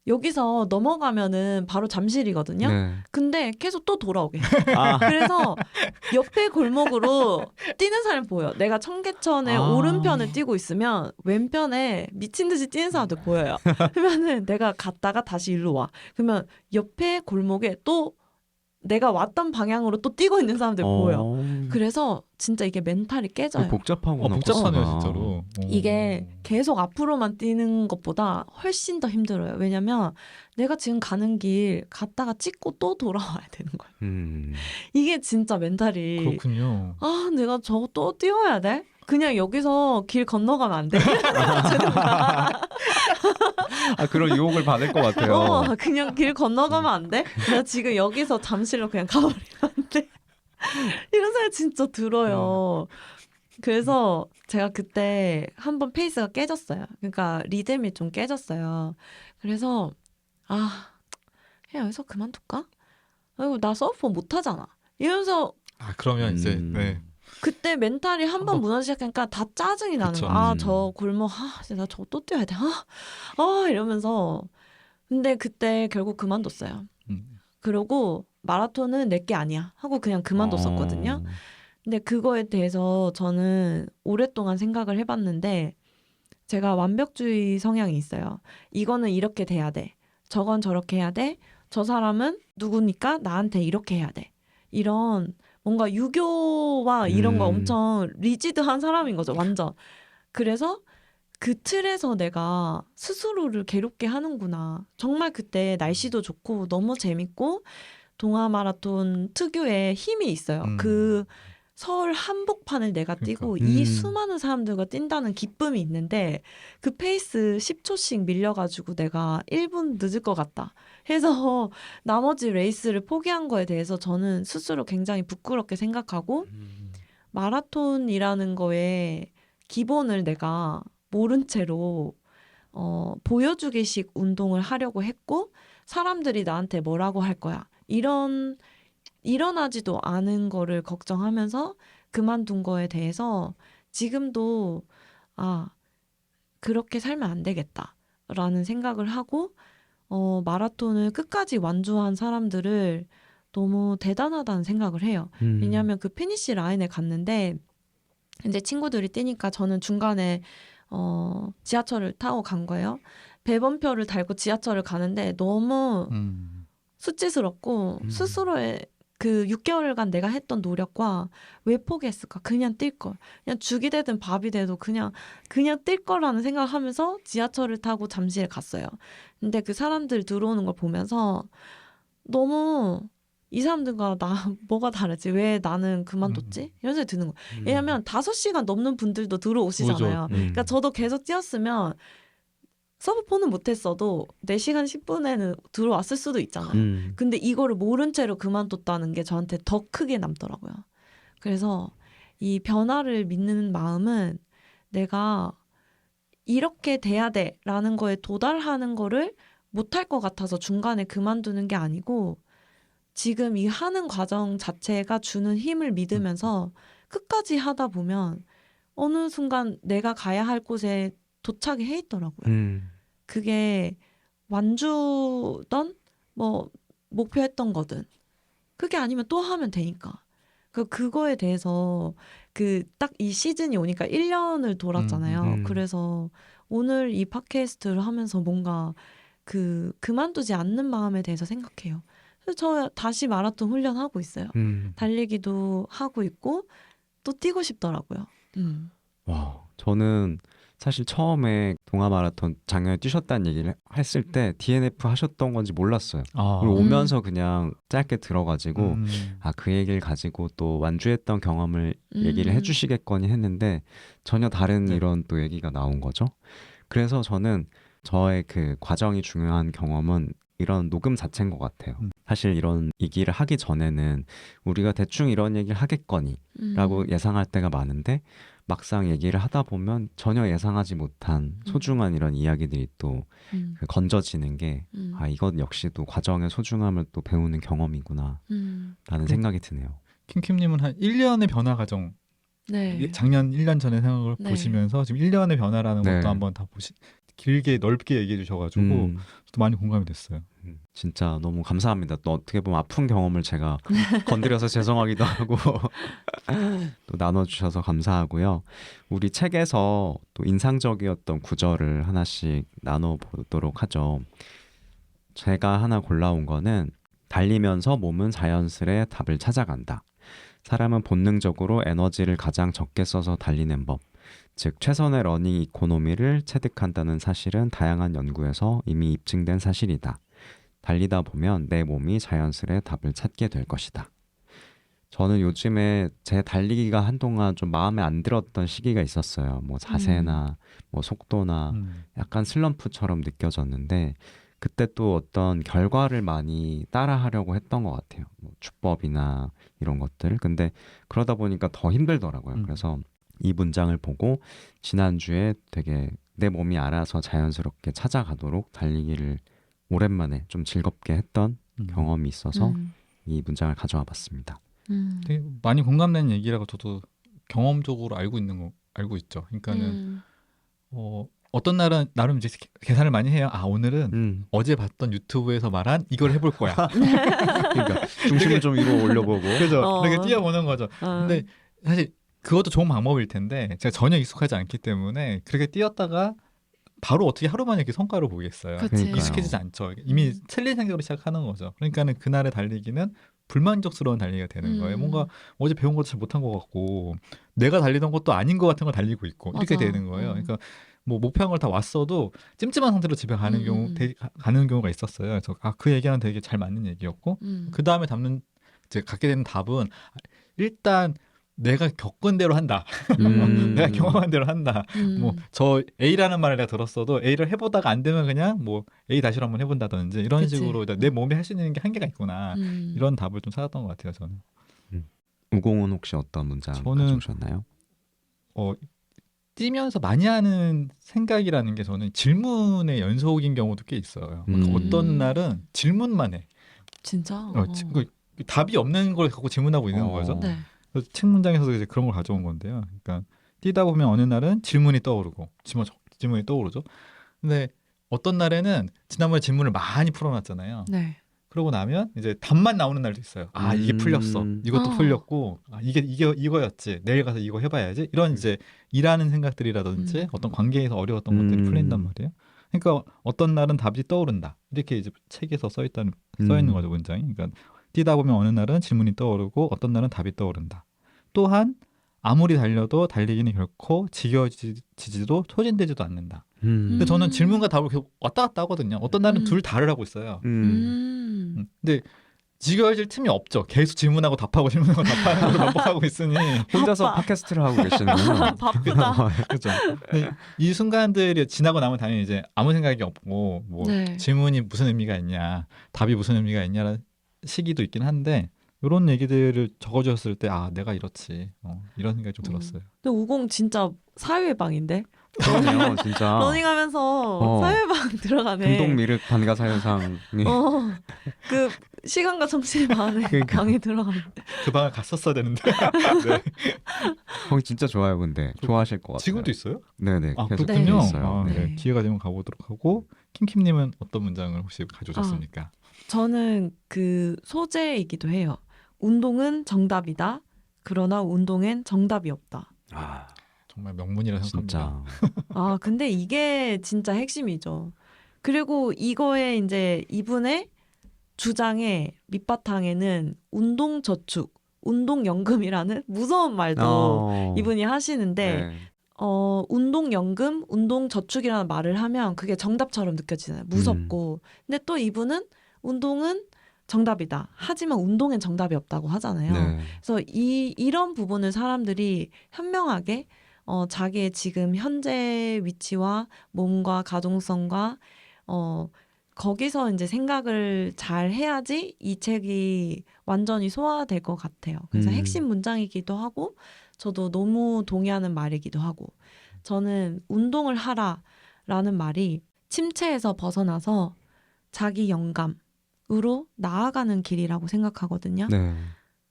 여기서 넘어가면은 바로 잠실이거든요. 네. 근데 계속 또 돌아오게 해요. 그래서 옆에 골목으로 뛰는 사람이 보여요. 내가 청계천의 오른편을 뛰고 있으면 왼편에 미친 듯이 뛰는 사람들 보여요. 그러면은 내가 갔다가 다시 일로 와. 그러면 옆에 골목에 또 내가 왔던 방향으로 또 뛰고 있는 사람들 보여. 그래서 진짜 이게 멘탈이 깨져요. 복잡하구나. 복잡하네요 코스가. 진짜로. 이게 계속 앞으로만 뛰는 것보다 훨씬 더 힘들어요. 왜냐면 내가 지금 가는 길 갔다가 찍고 또 돌아와야 되는 거예요. 이게 진짜 멘탈이 그렇군요. 내가 저거 또 뛰어야 돼? 그냥 여기서 길 건너가면 안 돼? 아, 그런 유혹을 받을 것 같아요. 그냥 길 건너가면 안 돼? 나 지금 여기서 잠실로 그냥 가버리면 안 돼? 이런 생각 진짜 들어요. 그래서 제가 그때 한번 페이스가 깨졌어요. 그러니까 리듬이 좀 깨졌어요. 그래서 그냥 여기서 그만둘까? 아이고 나 서브 못하잖아. 이러면서 그러면 이제 네. 그때 멘탈이 한 번 무너지기 시작하니까 다 짜증이 나는 그쵸. 거야. 저 골목 진짜 나 저거 또 뛰어야 돼. 이러면서 근데 그때 결국 그만뒀어요. 그러고 마라톤은 내게 아니야 하고 그냥 그만뒀었거든요. 근데 그거에 대해서 저는 오랫동안 생각을 해봤는데 제가 완벽주의 성향이 있어요. 이거는 이렇게 돼야 돼. 저건 저렇게 해야 돼. 저 사람은 누구니까 나한테 이렇게 해야 돼. 이런 뭔가 유교와 이런 거 엄청 리지드한 사람인 거죠. 완전. 그래서 그 틀에서 내가 스스로를 괴롭게 하는구나. 정말 그때 날씨도 좋고 너무 재밌고 동아 마라톤 특유의 힘이 있어요. 그 서울 한복판을 내가 뛰고 이 수많은 사람들과 뛴다는 기쁨이 있는데 그 페이스 10초씩 밀려가지고 내가 1분 늦을 것 같다 해서 나머지 레이스를 포기한 거에 대해서 저는 스스로 굉장히 부끄럽게 생각하고 마라톤이라는 거에 기본을 내가 모른 채로 보여주기식 운동을 하려고 했고 사람들이 나한테 뭐라고 할 거야 일어나지도 않은 거를 걱정하면서 그만둔 거에 대해서 지금도 그렇게 살면 안 되겠다라는 생각을 하고 마라톤을 끝까지 완주한 사람들을 너무 대단하다는 생각을 해요. 왜냐하면 그 피니시 라인에 갔는데 이제 친구들이 뛰니까 저는 중간에 지하철을 타고 간 거예요. 배번표를 달고 지하철을 가는데 너무 수치스럽고 스스로의 그 6개월간 내가 했던 노력과 왜 포기했을까? 그냥 뛸 걸. 그냥 죽이 되든 밥이 돼도 그냥 뛸 거라는 생각을 하면서 지하철을 타고 잠실에 갔어요. 근데 그 사람들 들어오는 걸 보면서 너무 이 사람들과 나 뭐가 다르지? 왜 나는 그만뒀지? 이런 생각이 드는 거예요. 왜냐하면 5시간 넘는 분들도 들어오시잖아요. 그러니까 저도 계속 뛰었으면 서브포는 못했어도 4시간 10분에는 들어왔을 수도 있잖아요. 근데 이거를 모른 채로 그만뒀다는 게 저한테 더 크게 남더라고요. 그래서 이 변화를 믿는 마음은 내가 이렇게 돼야 돼라는 거에 도달하는 거를 못할 것 같아서 중간에 그만두는 게 아니고 지금 이 하는 과정 자체가 주는 힘을 믿으면서 끝까지 하다 보면 어느 순간 내가 가야 할 곳에 도착이 해 있더라고요. 그게 완주던 뭐 목표했던 거든 그게 아니면 또 하면 되니까 그거에 대해서 그 딱 이 시즌이 오니까 1년을 돌았잖아요. 그래서 오늘 이 팟캐스트를 하면서 뭔가 그만두지 않는 마음에 대해서 생각해요. 그래서 저 다시 마라톤 훈련하고 있어요. 달리기도 하고 있고 또 뛰고 싶더라고요. 와, 저는 사실 처음에 동아 마라톤 작년에 뛰셨다는 얘기를 했을 때 DNF 하셨던 건지 몰랐어요. 그리고 오면서 그냥 짧게 들어가지고 그 얘기를 가지고 또 완주했던 경험을 얘기를 해주시겠거니 했는데 전혀 다른 이런 또 얘기가 나온 거죠. 그래서 저는 저의 그 과정이 중요한 경험은 이런 녹음 자체인 것 같아요. 사실 이런 얘기를 하기 전에는 우리가 대충 이런 얘기를 하겠거니 라고 예상할 때가 많은데 막상 얘기를 하다 보면 전혀 예상하지 못한 소중한 이런 이야기들이 또 건져지는 게 이것 역시도 과정의 소중함을 또 배우는 경험이구나 라는 생각이 드네요. 킴킴님은 한 1년의 변화 과정 네. 작년 1년 전의 생각을 보시면서 지금 1년의 변화라는 것도 한번 다 길게 넓게 얘기해 주셔가지고 또 많이 공감이 됐어요. 진짜 너무 감사합니다. 또 어떻게 보면 아픈 경험을 제가 건드려서 죄송하기도 하고 또 나눠주셔서 감사하고요. 우리 책에서 또 인상적이었던 구절을 하나씩 나눠보도록 하죠. 제가 하나 골라온 거는 달리면서 몸은 자연스레 답을 찾아간다. 사람은 본능적으로 에너지를 가장 적게 써서 달리는 법, 즉 최선의 러닝 이코노미를 체득한다는 사실은 다양한 연구에서 이미 입증된 사실이다. 달리다 보면 내 몸이 자연스레 답을 찾게 될 것이다. 저는 요즘에 제 달리기가 한동안 좀 마음에 안 들었던 시기가 있었어요. 뭐 자세나 뭐 속도나 약간 슬럼프처럼 느껴졌는데 그때 또 어떤 결과를 많이 따라하려고 했던 것 같아요. 뭐 주법이나 이런 것들. 근데 그러다 보니까 더 힘들더라고요. 그래서 이 문장을 보고 지난주에 되게 내 몸이 알아서 자연스럽게 찾아가도록 달리기를 오랜만에 좀 즐겁게 했던 경험이 있어서 이 문장을 가져와 봤습니다. 되게 많이 공감되는 얘기라고 저도 경험적으로 알고 있죠. 그러니까는 어떤 날은 나름 이제 계산을 많이 해요. 아 오늘은 어제 봤던 유튜브에서 말한 이걸 해볼 거야. 그러니까 중심을 좀 위로 올려보고. 그죠. 이렇게 뛰어보는 거죠. 근데 사실 그것도 좋은 방법일 텐데 제가 전혀 익숙하지 않기 때문에 그렇게 뛰었다가 바로 어떻게 하루 만에 이렇게 성과를 보겠어요. 그치. 익숙해지지 않죠. 이미 챌린지 생각으로 시작하는 거죠. 그러니까는 그날의 달리기는 불만족스러운 달리기가 되는 거예요. 뭔가 어제 배운 것도 잘 못한 것 같고 내가 달리던 것도 아닌 것 같은 걸 달리고 있고 이렇게 맞아. 되는 거예요. 그러니까 뭐 목표한 걸 다 왔어도 찜찜한 상태로 집에 가는 가는 경우가 있었어요. 그래서 그 얘기는 되게 잘 맞는 얘기였고 그 다음에 이제 갖게 되는 답은 일단 내가 겪은 대로 한다. 내가 경험한 대로 한다. 뭐 저 A라는 말을 내가 들었어도 A를 해보다가 안 되면 그냥 뭐 A 다시로 한번 해본다든지 이런 그치. 식으로 내 몸이 할 수 있는 게 한계가 있구나. 이런 답을 좀 찾았던 것 같아요. 저는. 우공은 혹시 어떤 문장 저는 가져오셨나요? 뛰면서 많이 하는 생각이라는 게 저는 질문의 연속인 경우도 꽤 있어요. 그러니까 어떤 날은 질문만 해. 진짜? 답이 없는 걸 갖고 질문하고 있는 거죠. 네. 그래서 책 문장에서도 이제 그런 걸 가져온 건데요. 그러니까 뛰다 보면 어느 날은 질문이 떠오르고 질문이 떠오르죠. 근데 어떤 날에는 지난번에 질문을 많이 풀어놨잖아요. 네. 그러고 나면 이제 답만 나오는 날도 있어요. 아 이게 풀렸어. 이것도 풀렸고 이게 이거였지. 내일 가서 이거 해봐야지. 이런 이제 일하는 생각들이라든지 어떤 관계에서 어려웠던 것들이 풀린단 말이에요. 그러니까 어떤 날은 답이 떠오른다. 이렇게 이제 책에서 써 있는 거죠 문장이. 그러니까 뛰다 보면 어느 날은 질문이 떠오르고 어떤 날은 답이 떠오른다. 또한 아무리 달려도 달리기는 결코 지겨지지도 소진되지도 않는다. 근데 저는 질문과 답을 계속 왔다 갔다 하거든요. 어떤 날은 둘 다를 하고 있어요. 근데 지겨워질 틈이 없죠. 계속 질문하고 답하고 질문하고 답하는 걸 반복하고 있으니 혼자서 팟캐스트를 하고 계시는군요. 바쁘다. 그렇죠. 이 순간들이 지나고 나면 당연히 이제 아무 생각이 없고 뭐 네. 질문이 무슨 의미가 있냐, 답이 무슨 의미가 있냐라는 시기도 있긴 한데 이런 얘기들을 적어주셨을 때 내가 이렇지 이런 생각이 좀 들었어요. 근데 우공 진짜 사회방인데? 그러네요, 진짜. 러닝하면서 사회방 들어가네. 금동 미륵 반가 사회상이. 그 시간과 정신의 방에 들어가는. 그 방을 갔었어야 되는데. 네. 거기 진짜 좋아요, 근데 좋아하실 것 같아요. 지금도 있어요? 네네. 계속 그렇군요. 있어요. 네. 네. 기회가 되면 가보도록 하고 킴킴님은 어떤 문장을 혹시 가져오셨습니까? 저는 그 소재이기도 해요. 운동은 정답이다. 그러나 운동엔 정답이 없다. 정말 명문이라 생각합니다. 진짜. 근데 이게 진짜 핵심이죠. 그리고 이거에 이제 이분의 주장의 밑바탕에는 운동저축, 운동연금이라는 무서운 말도 이분이 하시는데 네. 운동연금, 운동저축이라는 말을 하면 그게 정답처럼 느껴지잖아요. 무섭고. 근데 또 이분은 운동은 정답이다. 하지만 운동엔 정답이 없다고 하잖아요. 네. 그래서 이런 부분을 사람들이 현명하게 자기의 지금 현재 위치와 몸과 가동성과 거기서 이제 생각을 잘 해야지 이 책이 완전히 소화될 것 같아요. 그래서 핵심 문장이기도 하고 저도 너무 동의하는 말이기도 하고 저는 운동을 하라라는 말이 침체에서 벗어나서 자기 영감으로 나아가는 길이라고 생각하거든요. 네.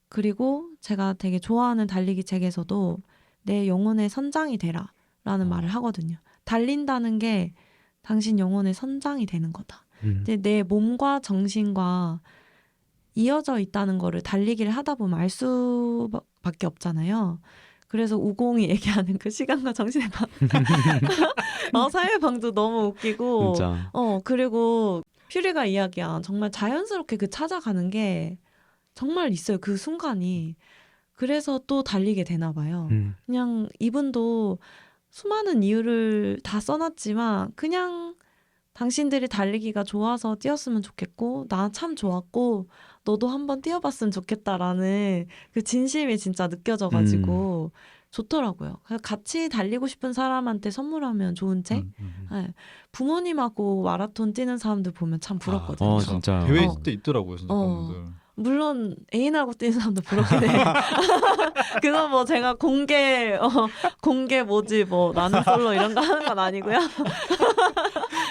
그리고 제가 되게 좋아하는 달리기 책에서도 내 영혼의 선장이 되라 라는 말을 하거든요. 달린다는 게 당신 영혼의 선장이 되는 거다. 근데 내 몸과 정신과 이어져 있다는 거를 달리기를 하다 보면 알 수밖에 없잖아요. 그래서 우공이 얘기하는 그 시간과 정신의 방 사회방도 너무 웃기고 진짜. 그리고 퓨리가 이야기한 정말 자연스럽게 그 찾아가는 게 정말 있어요. 그 순간이. 그래서 또 달리게 되나 봐요. 그냥 이분도 수많은 이유를 다 써놨지만 그냥 당신들이 달리기가 좋아서 뛰었으면 좋겠고 나 참 좋았고 너도 한번 뛰어봤으면 좋겠다라는 그 진심이 진짜 느껴져가지고 좋더라고요. 그래서 같이 달리고 싶은 사람한테 선물하면 좋은 책. 네. 부모님하고 마라톤 뛰는 사람들 보면 참 부럽거든요. 진짜. 대회 어. 때 있더라고요, 진짜 그런 분들. 물론 애인하고 뛰는 사람도 부럽긴 해요. 그건 뭐 제가 공개 뭐지 뭐 나는 솔로 이런 거 하는 건 아니고요.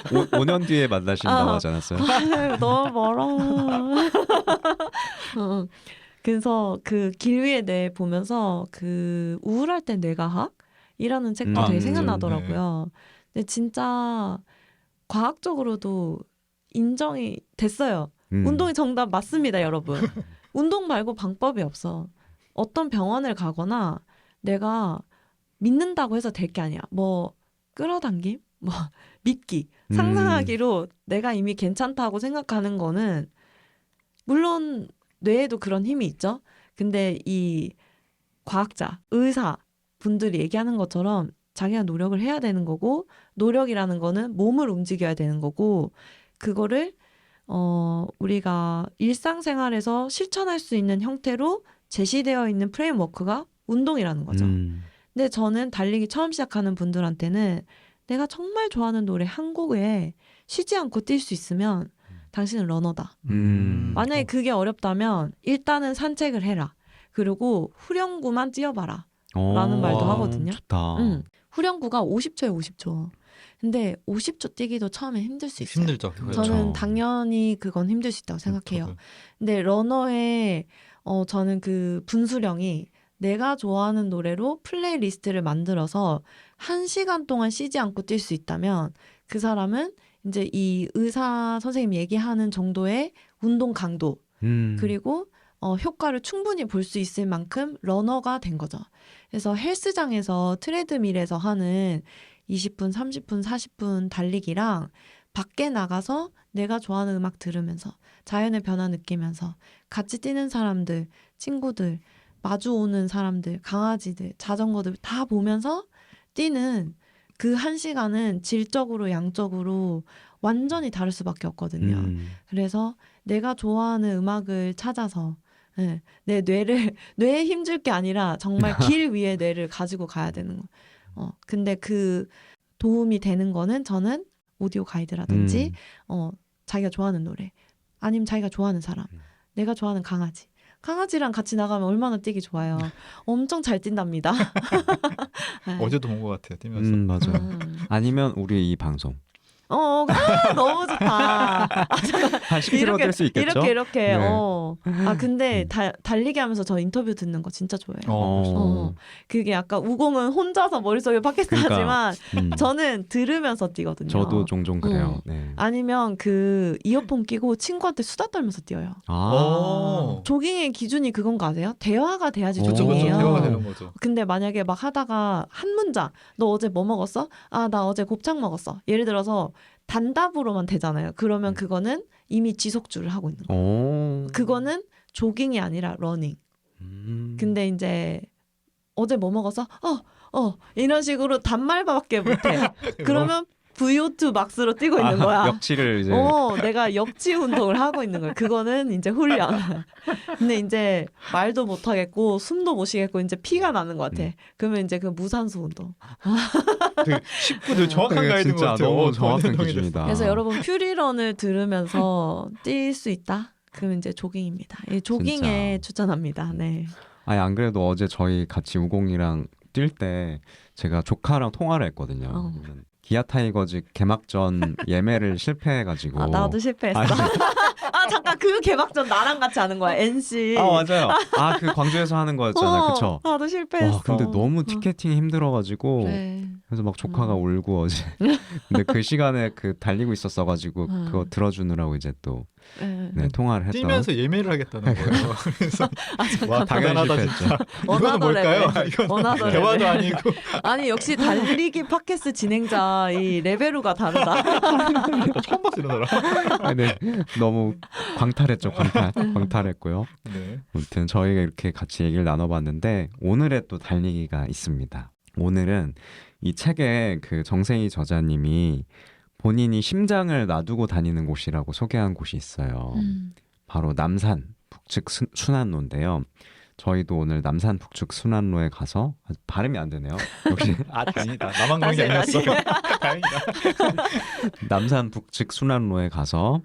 5년 뒤에 만나신다고 하지 않았어요? 아유, 너무 멀어. 그래서 그 길 위의 뇌 보면서 그 우울할 땐 뇌과학이라는 책도 되게 생각나더라고요. 근데 진짜 과학적으로도 인정이 됐어요. 운동이 정답 맞습니다, 여러분. 운동 말고 방법이 없어. 어떤 병원을 가거나 내가 믿는다고 해서 될 게 아니야. 뭐 끌어당김? 뭐 믿기, 상상하기로 내가 이미 괜찮다고 생각하는 거는 물론 뇌에도 그런 힘이 있죠. 근데 이 과학자, 의사 분들이 얘기하는 것처럼 자기가 노력을 해야 되는 거고 노력이라는 거는 몸을 움직여야 되는 거고 그거를 우리가 일상생활에서 실천할 수 있는 형태로 제시되어 있는 프레임워크가 운동이라는 거죠. 근데 저는 달리기 처음 시작하는 분들한테는 내가 정말 좋아하는 노래 한 곡에 쉬지 않고 뛸 수 있으면 당신은 러너다. 만약에 그게 어렵다면 일단은 산책을 해라. 그리고 후렴구만 뛰어봐라. 라는 말도 하거든요. 좋다. 후렴구가 50초에 50초. 근데 50초 뛰기도 처음에 힘들 수 있어요. 힘들죠. 저는 당연히 그건 힘들 수 있다고 생각해요. 저도. 근데 러너의 저는 그 분수령이 내가 좋아하는 노래로 플레이리스트를 만들어서 1시간 동안 쉬지 않고 뛸 수 있다면 그 사람은 이제 이 의사 선생님 얘기하는 정도의 운동 강도 그리고 효과를 충분히 볼 수 있을 만큼 러너가 된 거죠. 그래서 헬스장에서 트레드밀에서 하는 20분, 30분, 40분 달리기랑 밖에 나가서 내가 좋아하는 음악 들으면서 자연의 변화 느끼면서 같이 뛰는 사람들, 친구들, 마주 오는 사람들, 강아지들, 자전거들 다 보면서 뛰는 그 1시간은 질적으로 양적으로 완전히 다를 수밖에 없거든요. 그래서 내가 좋아하는 음악을 찾아서 내 뇌에 힘줄 게 아니라 정말 길 위에 뇌를 가지고 가야 되는 거. 근데 그 도움이 되는 거는 저는 오디오 가이드라든지 자기가 좋아하는 노래 아니면 자기가 좋아하는 사람 내가 좋아하는 강아지랑 같이 나가면 얼마나 뛰기 좋아요. 엄청 잘 뛴답니다. 어제도 본 것 같아요. 뛰면서. 맞아요. 아니면 우리 이 방송. 너무 좋다. 한 10km 뛸 수 있겠죠? 이렇게. 네. 근데 달리기 하면서 저 인터뷰 듣는 거 진짜 좋아해요. 그게 약간 우공은 혼자서 머릿속에 팟캐스트 하지만 저는 들으면서 뛰거든요. 저도 종종 그래요. 네. 아니면 그 이어폰 끼고 친구한테 수다 떨면서 뛰어요. 조깅의 기준이 그건 거 아세요? 대화가 돼야지 그렇죠. 조깅이에요. 대화가 되는 거죠. 근데 만약에 막 하다가 한 문장 너 어제 뭐 먹었어? 나 어제 곱창 먹었어. 예를 들어서 단답으로만 되잖아요. 그러면 그거는 이미 지속주를 하고 있는 거예요. 그거는 조깅이 아니라 러닝. 근데 이제 어제 뭐 먹었어? 이런 식으로 단말밖에 못해. 그러면 VO2 막스로 뛰고 있는 거야. 역치를 이제. 내가 역치 운동을 하고 있는 거야. 그거는 이제 훈련. 근데 이제 말도 못 하겠고 숨도 못 쉬겠고 이제 피가 나는 것 같아. 그러면 이제 그 무산소 운동. 되게 쉽고 되게 정확한 가이드인 것 진짜 같아요. 너무 정확한 기준이다. 그래서 여러분 퓨리런을 들으면서 뛸 수 있다? 그러면 이제 조깅입니다. 이 조깅에 진짜. 추천합니다. 네. 아니 안 그래도 어제 저희 같이 우공이랑 뛸 때 제가 조카랑 통화를 했거든요. 기아 타이거즈 개막전 예매를 실패해가지고. 나도 실패했어. 아니, 잠깐 그 개막전 나랑 같이 하는 거야. NC. 맞아요. 그 광주에서 하는 거였잖아요. 그쵸? 나도 실패했어. 근데 너무 티켓팅이 힘들어가지고 그래. 그래서 막 조카가 울고 어제. 근데 그 시간에 그 달리고 있었어가지고 그거 들어주느라고 이제 또 통화를 했던. 뛰면서 예매를 하겠다는 거예요. 그래서 와 당연히 대단하다 실패했죠. 진짜. 이거는 뭘까요? 이건 대화도 아니고. 아니 역시 달리기 팟캐스트 진행자 이 레벨우가 다르다. 처음 봤어 이런 사람. 네, 너무 광탈했죠. 광탈했고요. 네. 아무튼 저희가 이렇게 같이 얘기를 나눠봤는데 오늘의 또 달리기가 있습니다. 오늘은 이 책에 그 정세희 저자님이 본인이 심장을 놔두고 다니는 곳이라고 소개한 곳이 있어요. 바로 남산 북측 순환로인데요. 저희도 오늘 남산 북측 순환로에 가서 발음이 안 되네요. 역시 다행이다. 나만 그런 게 다시, 아니었어. 다행이다. 남산 북측 순환로에 가서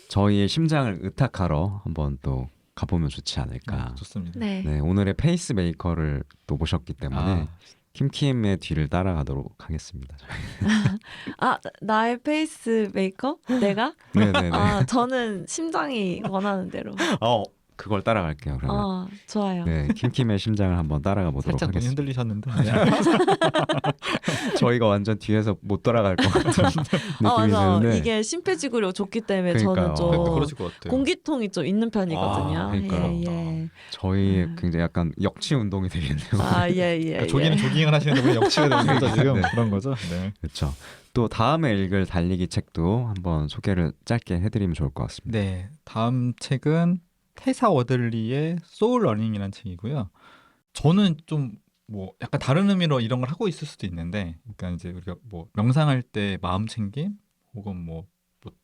저희의 심장을 의탁하러 한번 또 가보면 좋지 않을까. 좋습니다. 네. 네, 오늘의 페이스메이커를 또 모셨기 때문에 아, 킴킴의 뒤를 따라가도록 하겠습니다. 나의 페이스 메이커? 내가? 네네네. 저는 심장이 원하는 대로. 그걸 따라갈게요. 그러면. 좋아요. 네, 킴킴의 심장을 한번 따라가 보도록 살짝 눈이 하겠습니다. 흔들리셨는데. 저희가 완전 뒤에서 못 따라갈 것 같은 느낌이 맞아. 드는데. 이게 심폐지구력 좋기 때문에 그러니까요. 저는 좀 그러실 것 같아요. 공기통이 좀 있는 편이거든요. 아, 그러니까요. 예. 저희의 굉장히 약간 역치 운동이 되겠네요. 예. 그러니까 조기는 조깅을 하시는데 왜 역치가 되는 거죠 지금? 네. 그런 거죠. 네. 그렇죠. 또 다음에 읽을 달리기 책도 한번 소개를 짧게 해드리면 좋을 것 같습니다. 네, 다음 책은 테사 워들리의 소울 러닝이라는 책이고요. 저는 좀 뭐 약간 다른 의미로 이런 걸 하고 있을 수도 있는데, 그러니까 이제 우리가 뭐 명상할 때 마음 챙김 혹은 뭐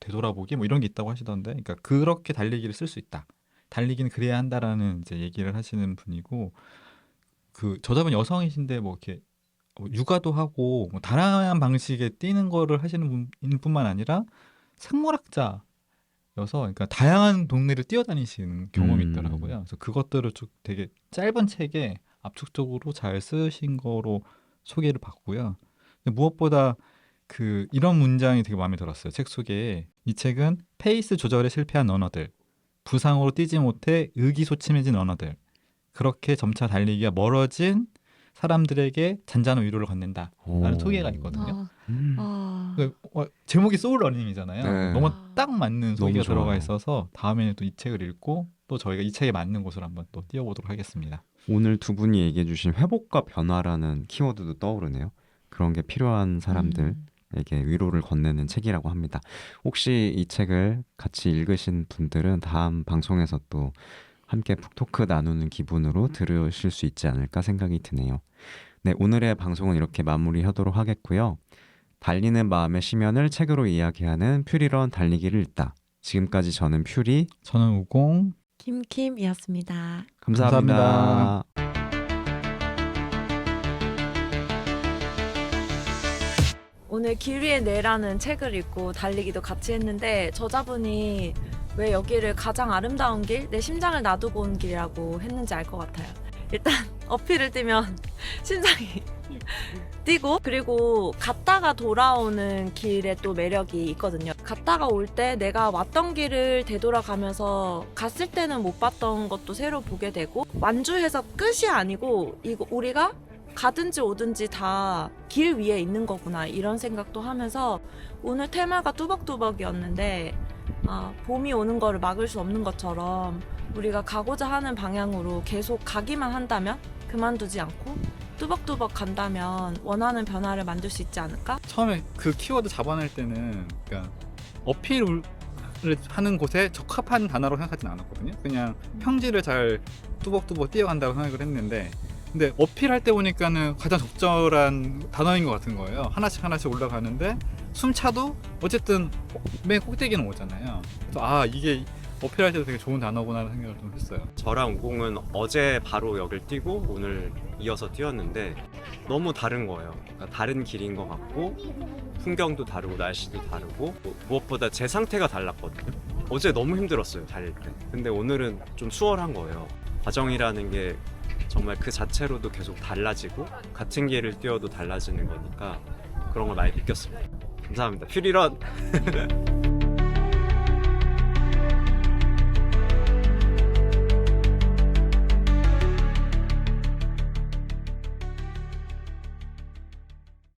되돌아보기 뭐 이런 게 있다고 하시던데, 그러니까 그렇게 달리기를 쓸 수 있다. 달리기는 그래야 한다라는 이제 얘기를 하시는 분이고, 그 저자분 여성이신데 뭐 이렇게 육아도 하고 뭐 다양한 방식의 뛰는 거를 하시는 분뿐만 아니라 생물학자여서, 그러니까 다양한 동네를 뛰어다니시는 경험이 있더라고요. 그래서 그것들을 쭉 되게 짧은 책에 압축적으로 잘 쓰신 거로 소개를 받고요. 근데 무엇보다 그 이런 문장이 되게 마음에 들었어요. 책 소개에. 이 책은 페이스 조절에 실패한 러너들, 부상으로 뛰지 못해 의기소침해진 러너들, 그렇게 점차 달리기가 멀어진 사람들에게 잔잔한 위로를 건넨다 라는 소개가 있거든요. 제목이 소울 러닝이잖아요. 네. 너무 딱 맞는 소개가 좋아요. 들어가 있어서 다음에는 또 이 책을 읽고 또 저희가 이 책에 맞는 곳을 한번 또 뛰어보도록 하겠습니다. 오늘 두 분이 얘기해 주신 회복과 변화라는 키워드도 떠오르네요. 그런 게 필요한 사람들에게 위로를 건네는 책이라고 합니다. 혹시 이 책을 같이 읽으신 분들은 다음 방송에서 또 함께 북토크 나누는 기분으로 들으실 수 있지 않을까 생각이 드네요. 네, 오늘의 방송은 이렇게 마무리하도록 하겠고요. 달리는 마음의 심연을 책으로 이야기하는 퓨리런 달리기를 읽다. 지금까지 저는 퓨리, 저는 우공. 김킴이었습니다. 감사합니다. 오늘 길 위의 내라는 책을 읽고 달리기도 같이 했는데 저자분이 왜 여기를 가장 아름다운 길, 내 심장을 놔두고 온 길이라고 했는지 알 것 같아요. 일단 어필을 뛰면 심장이 뛰고, 그리고 갔다가 돌아오는 길에 또 매력이 있거든요. 갔다가 올 때 내가 왔던 길을 되돌아가면서 갔을 때는 못 봤던 것도 새로 보게 되고, 완주해서 끝이 아니고 이거 우리가 가든지 오든지 다 길 위에 있는 거구나, 이런 생각도 하면서 오늘 테마가 뚜벅뚜벅이었는데 봄이 오는 거를 막을 수 없는 것처럼 우리가 가고자 하는 방향으로 계속 가기만 한다면, 그만두지 않고 뚜벅뚜벅 간다면 원하는 변화를 만들 수 있지 않을까? 처음에 그 키워드 잡아낼 때는 그러니까 어필을 하는 곳에 적합한 단어로 생각하진 않았거든요. 그냥 평지를 잘 뚜벅뚜벅 뛰어간다고 생각을 했는데, 근데 어필할 때 보니까는 가장 적절한 단어인 것 같은 거예요. 하나씩 하나씩 올라가는데 숨차도 어쨌든 맨 꼭대기는 오잖아요. 그래서 이게 어필할 때도 되게 좋은 단어구나 라는 생각을 좀 했어요. 저랑 우공은 어제 바로 여길 뛰고 오늘 이어서 뛰었는데 너무 다른 거예요. 그러니까 다른 길인 것 같고 풍경도 다르고 날씨도 다르고 무엇보다 제 상태가 달랐거든요. 어제 너무 힘들었어요, 달릴 때. 근데 오늘은 좀 수월한 거예요. 과정이라는 게 정말 그 자체로도 계속 달라지고 같은 길을 뛰어도 달라지는 거니까 그런 걸 많이 느꼈습니다. 감사합니다. 퓨리런!